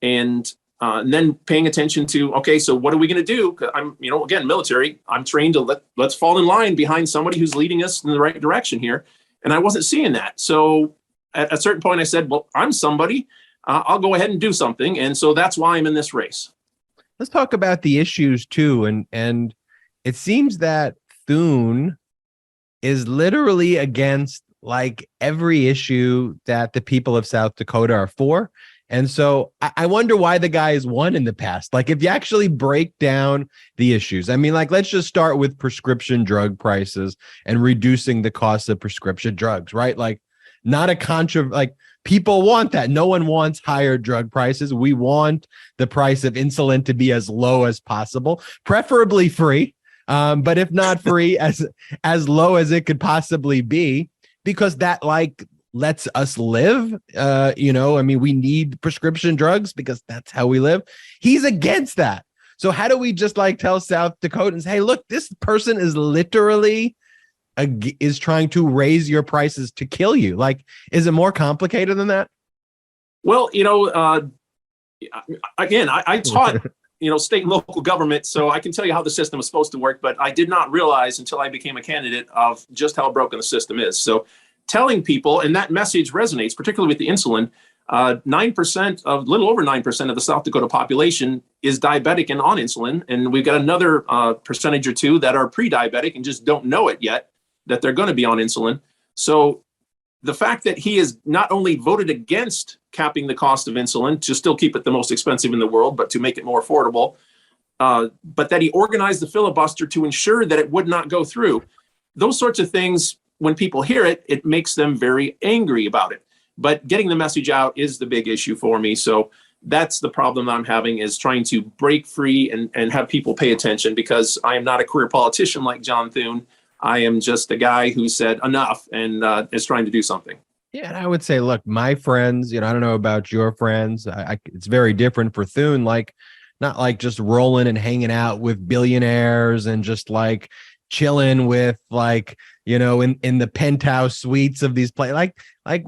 and then paying attention to, okay, so what are we going to do? I'm, again, military. I'm trained to let's fall in line behind somebody who's leading us in the right direction here. And I wasn't seeing that. So at a certain point, I said, well, I'm somebody. I'll go ahead and do something. And so that's why I'm in this race. Let's talk about the issues too. And it seems that Thune is literally against like every issue that the people of South Dakota are for. And so I wonder why the guy has won in the past. Like, if you actually break down the issues, I mean, like, let's just start with prescription drug prices and reducing the cost of prescription drugs, right? Like, not a like, people want that. No one wants higher drug prices. We want the price of insulin to be as low as possible, preferably free. But if not free, as low as it could possibly be, because that like lets us live. I mean, we need prescription drugs because that's how we live. He's against that. So how do we just like tell South Dakotans, hey, look, this person is literally is trying to raise your prices to kill you? Like, is it more complicated than that? Well, again, I taught, state and local government, so I can tell you how the system is supposed to work, but I did not realize until I became a candidate of just how broken the system is. So telling people, and that message resonates, particularly with the insulin, 9% of, little over 9% of the South Dakota population is diabetic and on insulin. And we've got another percentage or two that are pre-diabetic and just don't know it yet, that they're going to be on insulin. So the fact that he has not only voted against capping the cost of insulin to still keep it the most expensive in the world, but to make it more affordable, but that he organized the filibuster to ensure that it would not go through, those sorts of things, when people hear it, it makes them very angry about it. But getting the message out is the big issue for me. So that's the problem I'm having, is trying to break free and have people pay attention, because I am not a career politician like John Thune. I am just a guy who said enough and is trying to do something. Yeah, and I would say, look, my friends, I don't know about your friends. It's very different for Thune. Like, not like just rolling and hanging out with billionaires and just like chilling with like, in the penthouse suites of these places. Like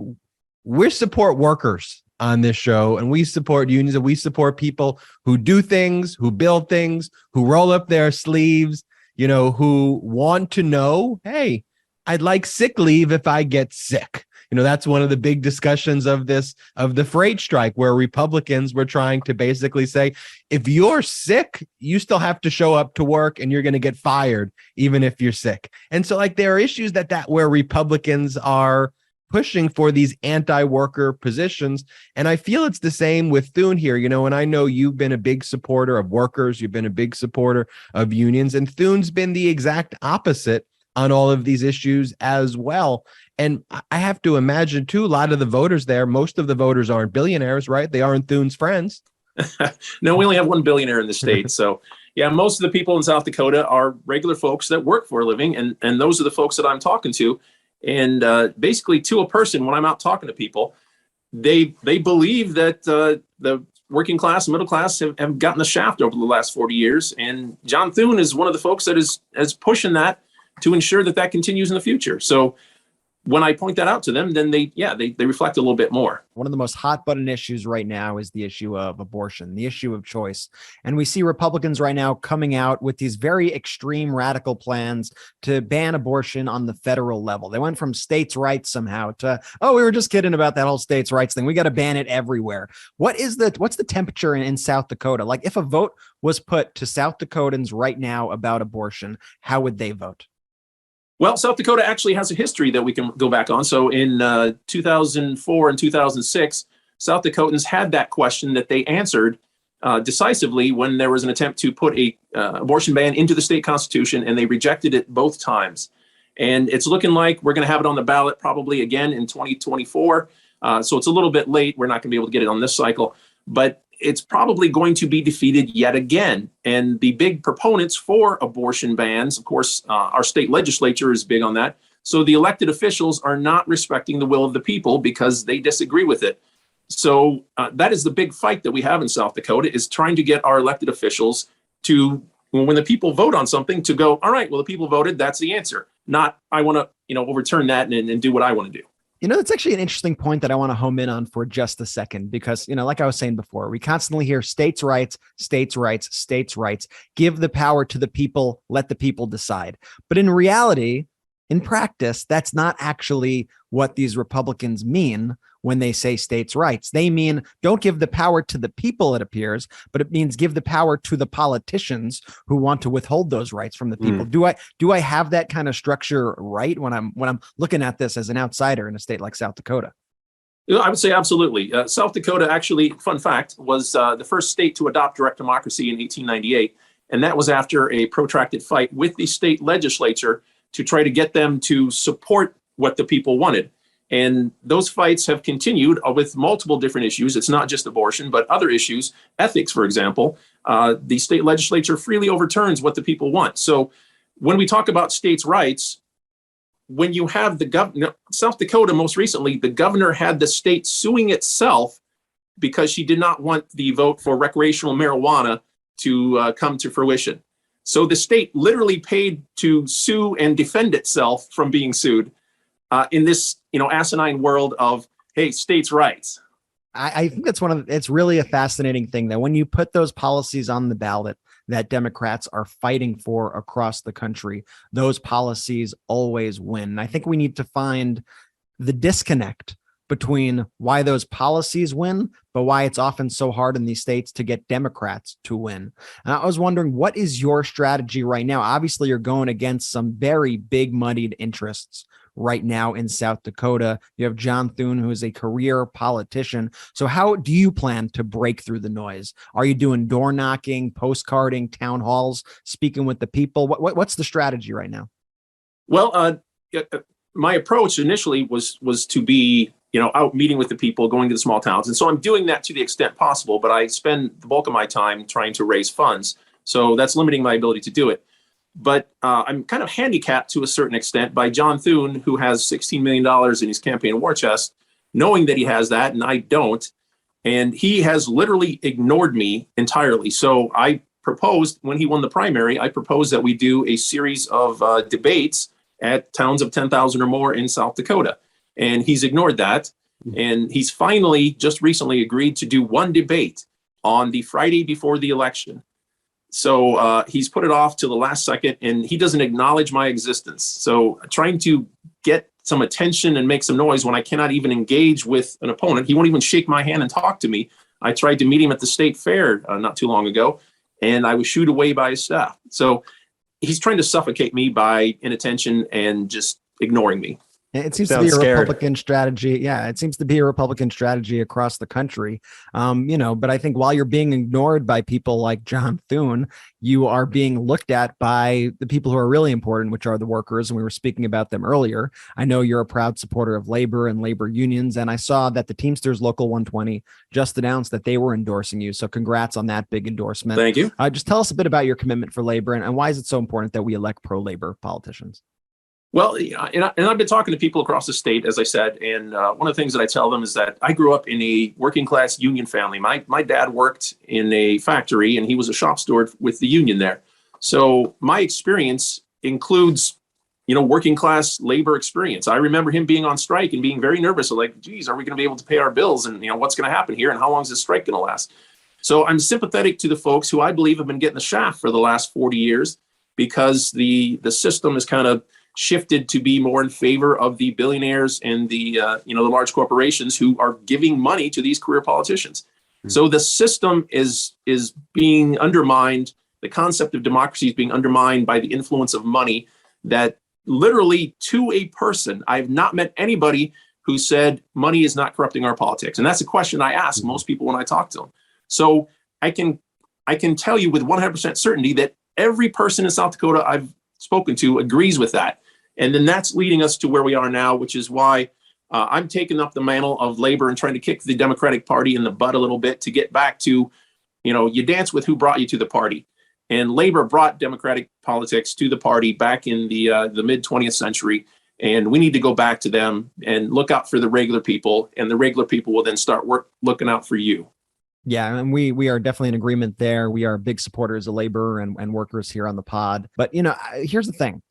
we support workers on this show, and we support unions, and we support people who do things, who build things, who roll up their sleeves, who want to know, hey, I'd like sick leave if I get sick. That's one of the big discussions of the freight strike, where Republicans were trying to basically say, if you're sick, you still have to show up to work and you're going to get fired, even if you're sick. And so like, there are issues that where Republicans are pushing for these anti-worker positions. And I feel it's the same with Thune here, and I know you've been a big supporter of workers. You've been a big supporter of unions, and Thune's been the exact opposite on all of these issues as well. And I have to imagine too, a lot of the voters there, most of the voters aren't billionaires, right? They aren't Thune's friends. No, we only have one billionaire in the state. So yeah, most of the people in South Dakota are regular folks that work for a living. And those are the folks that I'm talking to. And basically, to a person, when I'm out talking to people, they believe that the working class and middle class have gotten the shaft over the last 40 years. And John Thune is one of the folks that is pushing that to ensure that continues in the future. So when I point that out to them, then they reflect a little bit more. One of the most hot button issues right now is the issue of abortion, the issue of choice. And we see Republicans right now coming out with these very extreme radical plans to ban abortion on the federal level. They went from states' rights somehow to, oh, we were just kidding about that whole states' rights thing. We got to ban it everywhere. What's the temperature in South Dakota? Like, if a vote was put to South Dakotans right now about abortion, how would they vote? Well, South Dakota actually has a history that we can go back on. So in 2004 and 2006, South Dakotans had that question that they answered decisively when there was an attempt to put a abortion ban into the state constitution, and they rejected it both times. And it's looking like we're going to have it on the ballot probably again in 2024. So it's a little bit late. We're not going to be able to get it on this cycle, but it's probably going to be defeated yet again. And the big proponents for abortion bans, of course, our state legislature is big on that. So the elected officials are not respecting the will of the people because they disagree with it. So that is the big fight that we have in South Dakota, is trying to get our elected officials to, when the people vote on something, to go, all right, well, the people voted, that's the answer. Not, I want to, overturn that and do what I want to do. That's actually an interesting point that I want to home in on for just a second, because, like I was saying before, we constantly hear states' rights, states' rights, states' rights, give the power to the people, let the people decide. But in reality, in practice, that's not actually what these Republicans mean when they say states' rights. They mean don't give the power to the people, it appears, but it means give the power to the politicians who want to withhold those rights from the people. Do I have that kind of structure right when I'm looking at this as an outsider in a state like South Dakota? I would say absolutely. South Dakota, actually, fun fact, was the first state to adopt direct democracy in 1898. And that was after a protracted fight with the state legislature to try to get them to support what the people wanted. And those fights have continued with multiple different issues. It's not just abortion, but other issues, ethics, for example. The state legislature freely overturns what the people want. So when we talk about states' rights, when you have the governor, South Dakota, most recently, the governor had the state suing itself because she did not want the vote for recreational marijuana to come to fruition. So the state literally paid to sue and defend itself from being sued in this, asinine world of, hey, states' rights. I think that's it's really a fascinating thing that when you put those policies on the ballot that Democrats are fighting for across the country, those policies always win. And I think we need to find the disconnect between why those policies win, but why it's often so hard in these states to get Democrats to win. And I was wondering, what is your strategy right now? Obviously, you're going against some very big moneyed interests right now in South Dakota. You have John Thune, who is a career politician. So how do you plan to break through the noise? Are you doing door knocking, postcarding, town halls, speaking with the people? What's the strategy right now? Well, my approach initially was to be, out meeting with the people, going to the small towns. And so I'm doing that to the extent possible, but I spend the bulk of my time trying to raise funds. So that's limiting my ability to do it. But I'm kind of handicapped to a certain extent by John Thune, who has $16 million in his campaign war chest, knowing that he has that and I don't. And he has literally ignored me entirely. So I proposed, when he won the primary, I proposed that we do a series of debates at towns of 10,000 or more in South Dakota. And he's ignored that. And he's finally just recently agreed to do one debate on the Friday before the election. So he's put it off to the last second, and he doesn't acknowledge my existence. So trying to get some attention and make some noise when I cannot even engage with an opponent. He won't even shake my hand and talk to me. I tried to meet him at the state fair not too long ago, and I was shooed away by his staff. So he's trying to suffocate me by inattention and just ignoring me. It seems to be a Republican strategy. Yeah, it seems to be a Republican strategy across the country. But I think while you're being ignored by people like John Thune, you are being looked at by the people who are really important, which are the workers. And we were speaking about them earlier. I know you're a proud supporter of labor and labor unions. And I saw that the Teamsters Local 120 just announced that they were endorsing you. So congrats on that big endorsement. Thank you. Just tell us a bit about your commitment for labor and why is it so important that we elect pro-labor politicians? Well, and I've been talking to people across the state, as I said, and one of the things that I tell them is that I grew up in a working class union family. My dad worked in a factory and he was a shop steward with the union there. So my experience includes working class labor experience. I remember him being on strike and being very nervous. Like, geez, are we going to be able to pay our bills? And, what's going to happen here? And how long is this strike going to last? So I'm sympathetic to the folks who I believe have been getting the shaft for the last 40 years because the system has kind of shifted to be more in favor of the billionaires and the large corporations who are giving money to these career politicians. So the system is being undermined. The concept of democracy is being undermined by the influence of money that literally to a person, I've not met anybody who said money is not corrupting our politics. And that's a question I ask most people when I talk to them. So I can tell you with 100% certainty that every person in South Dakota I've spoken to agrees with that. And then that's leading us to where we are now, which is why I'm taking up the mantle of labor and trying to kick the Democratic Party in the butt a little bit to get back to, you dance with who brought you to the party. And labor brought democratic politics to the party back in the mid 20th century. And we need to go back to them and look out for the regular people. And the regular people will then start looking out for you. Yeah, and we are definitely in agreement there. We are big supporters of labor and workers here on the pod. But, here's the thing.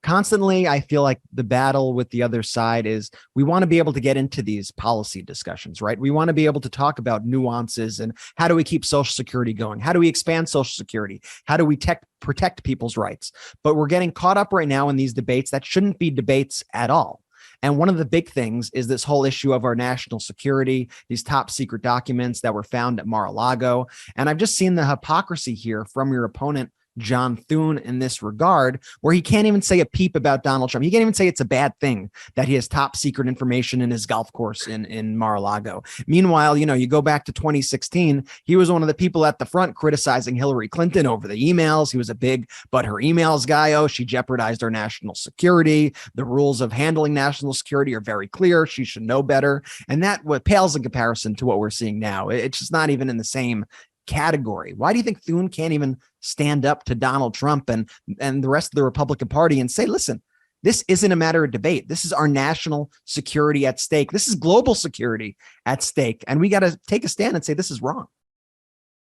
Constantly, I feel like the battle with the other side is we want to be able to get into these policy discussions, right? We want to be able to talk about nuances and how do we keep Social Security going? How do we expand Social Security? How do we protect people's rights? But we're getting caught up right now in these debates that shouldn't be debates at all. And one of the big things is this whole issue of our national security, these top secret documents that were found at Mar-a-Lago. And I've just seen the hypocrisy here from your opponent, John Thune, in this regard, where he can't even say a peep about Donald Trump. He can't even say it's a bad thing that he has top secret information in his golf course in Mar-a-Lago. Meanwhile, you go back to 2016, he was one of the people at the front criticizing Hillary Clinton over the emails. He was a big, but her emails guy, she jeopardized our national security. The rules of handling national security are very clear. She should know better. And that what pales in comparison to what we're seeing now. It's just not even in the same category. Why do you think Thune can't even stand up to Donald Trump and the rest of the Republican Party and say, listen, this isn't a matter of debate. This is our national security at stake. This is global security at stake. And we got to take a stand and say this is wrong.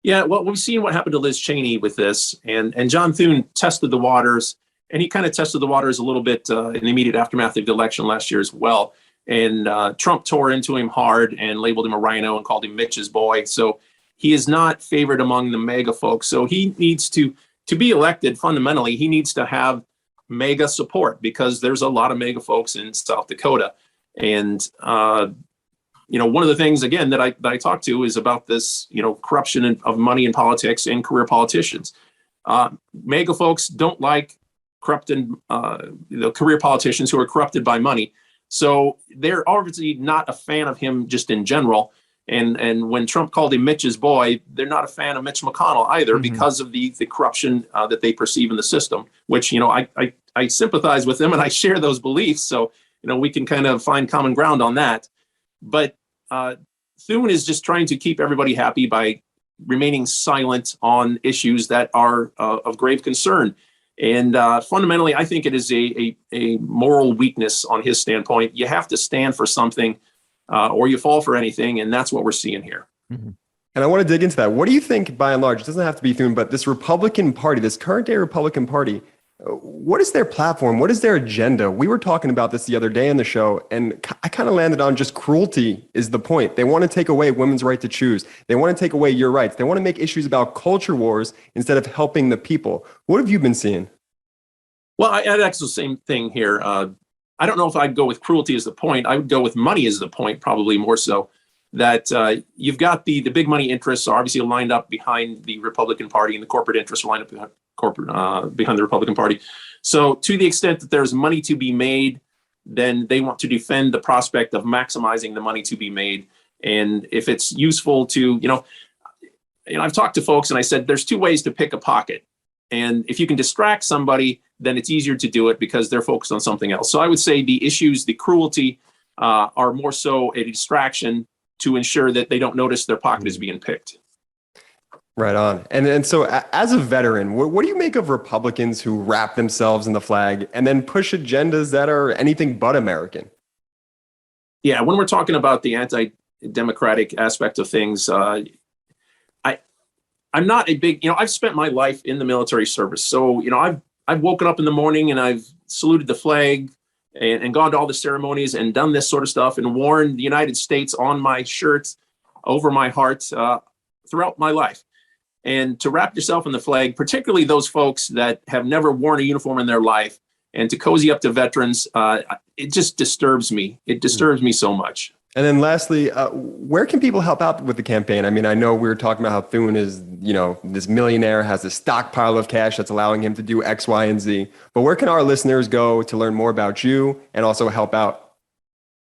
Yeah, well, we've seen what happened to Liz Cheney with this. And John Thune tested the waters. And he kind of tested the waters a little bit in the immediate aftermath of the election last year as well. And Trump tore into him hard and labeled him a rhino and called him Mitch's boy. So he is not favored among the MAGA folks. So he needs to be elected. Fundamentally, he needs to have MAGA support because there's a lot of MAGA folks in South Dakota. And, one of the things, again, that I talked to is about this, corruption of money in politics and career politicians. MAGA folks don't like corrupted, career politicians who are corrupted by money. So they're obviously not a fan of him just in general. And when Trump called him Mitch's boy, they're not a fan of Mitch McConnell either because of the corruption that they perceive in the system, which, I sympathize with them and I share those beliefs. So, we can kind of find common ground on that. But Thune is just trying to keep everybody happy by remaining silent on issues that are of grave concern. And fundamentally, I think it is a moral weakness on his standpoint. You have to stand for something or you fall for anything. And that's what we're seeing here. Mm-hmm. And I want to dig into that. What do you think, by and large, it doesn't have to be Thune, but this Republican Party, this current day Republican Party, what is their platform? What is their agenda? We were talking about this the other day in the show, and I kind of landed on just cruelty is the point. They want to take away women's right to choose. They want to take away your rights. They want to make issues about culture wars instead of helping the people. What have you been seeing? Well, I'd echo the same thing here. I don't know if I'd go with cruelty as the point. I would go with money as the point, probably more so. That you've got the big money interests are obviously lined up behind the Republican Party, and the corporate interests are lined up behind the Republican Party. So to the extent that there's money to be made, then they want to defend the prospect of maximizing the money to be made. And if it's useful to, I've talked to folks and I said, there's two ways to pick a pocket. And if you can distract somebody, then it's easier to do it because they're focused on something else. So I would say the issues, the cruelty are more so a distraction to ensure that they don't notice their pocket is being picked. Right on. And so as a veteran, what do you make of Republicans who wrap themselves in the flag and then push agendas that are anything but American? Yeah, when we're talking about the anti-democratic aspect of things, I'm not a big, I've spent my life in the military service. So, I've woken up in the morning and I've saluted the flag and gone to all the ceremonies and done this sort of stuff and worn the United States on my shirt over my heart throughout my life. And to wrap yourself in the flag, particularly those folks that have never worn a uniform in their life, and to cozy up to veterans, it just disturbs me. It disturbs me so much. And then lastly, where can people help out with the campaign? I mean, I know we were talking about how Thune is, this millionaire, has a stockpile of cash that's allowing him to do X, Y, and Z. But where can our listeners go to learn more about you and also help out?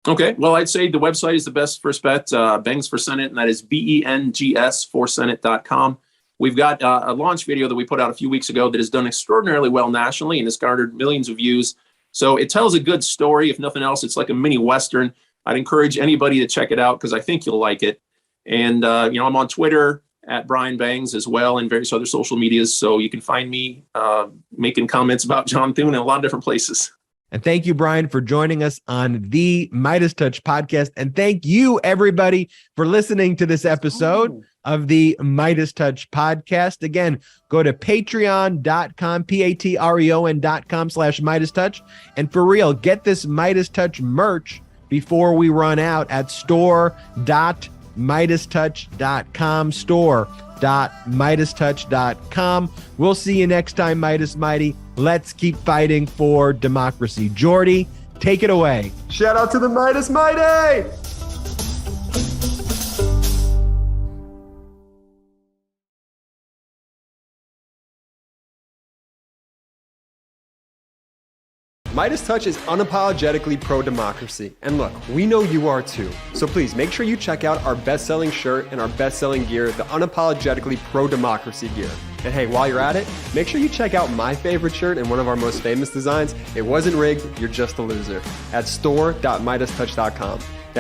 Okay, well, I'd say the website is the best first bet, Bengs for Senate, and that is BENGS for Senate.com. We've got a launch video that we put out a few weeks ago that has done extraordinarily well nationally and has garnered millions of views. So it tells a good story. If nothing else, it's like a mini Western. I'd encourage anybody to check it out because I think you'll like it. And, I'm on Twitter at Brian Bengs as well and various other social medias. So you can find me making comments about John Thune in a lot of different places. And thank you, Brian, for joining us on the Midas Touch podcast. And thank you, everybody, for listening to this episode of the Midas Touch podcast. Again, go to patreon.com, patreon.com/Midas Touch. And for real, get this Midas Touch merch before we run out at store.midastouch.com, store.midastouch.com. We'll see you next time, Midas Mighty. Let's keep fighting for democracy. Jordy, take it away. Shout out to the Midas Mighty! Midas Touch is unapologetically pro-democracy. And look, we know you are too. So please make sure you check out our best-selling shirt and our best-selling gear, the unapologetically pro-democracy gear. And hey, while you're at it, make sure you check out my favorite shirt and one of our most famous designs. It wasn't rigged, you're just a loser. At store.midastouch.com.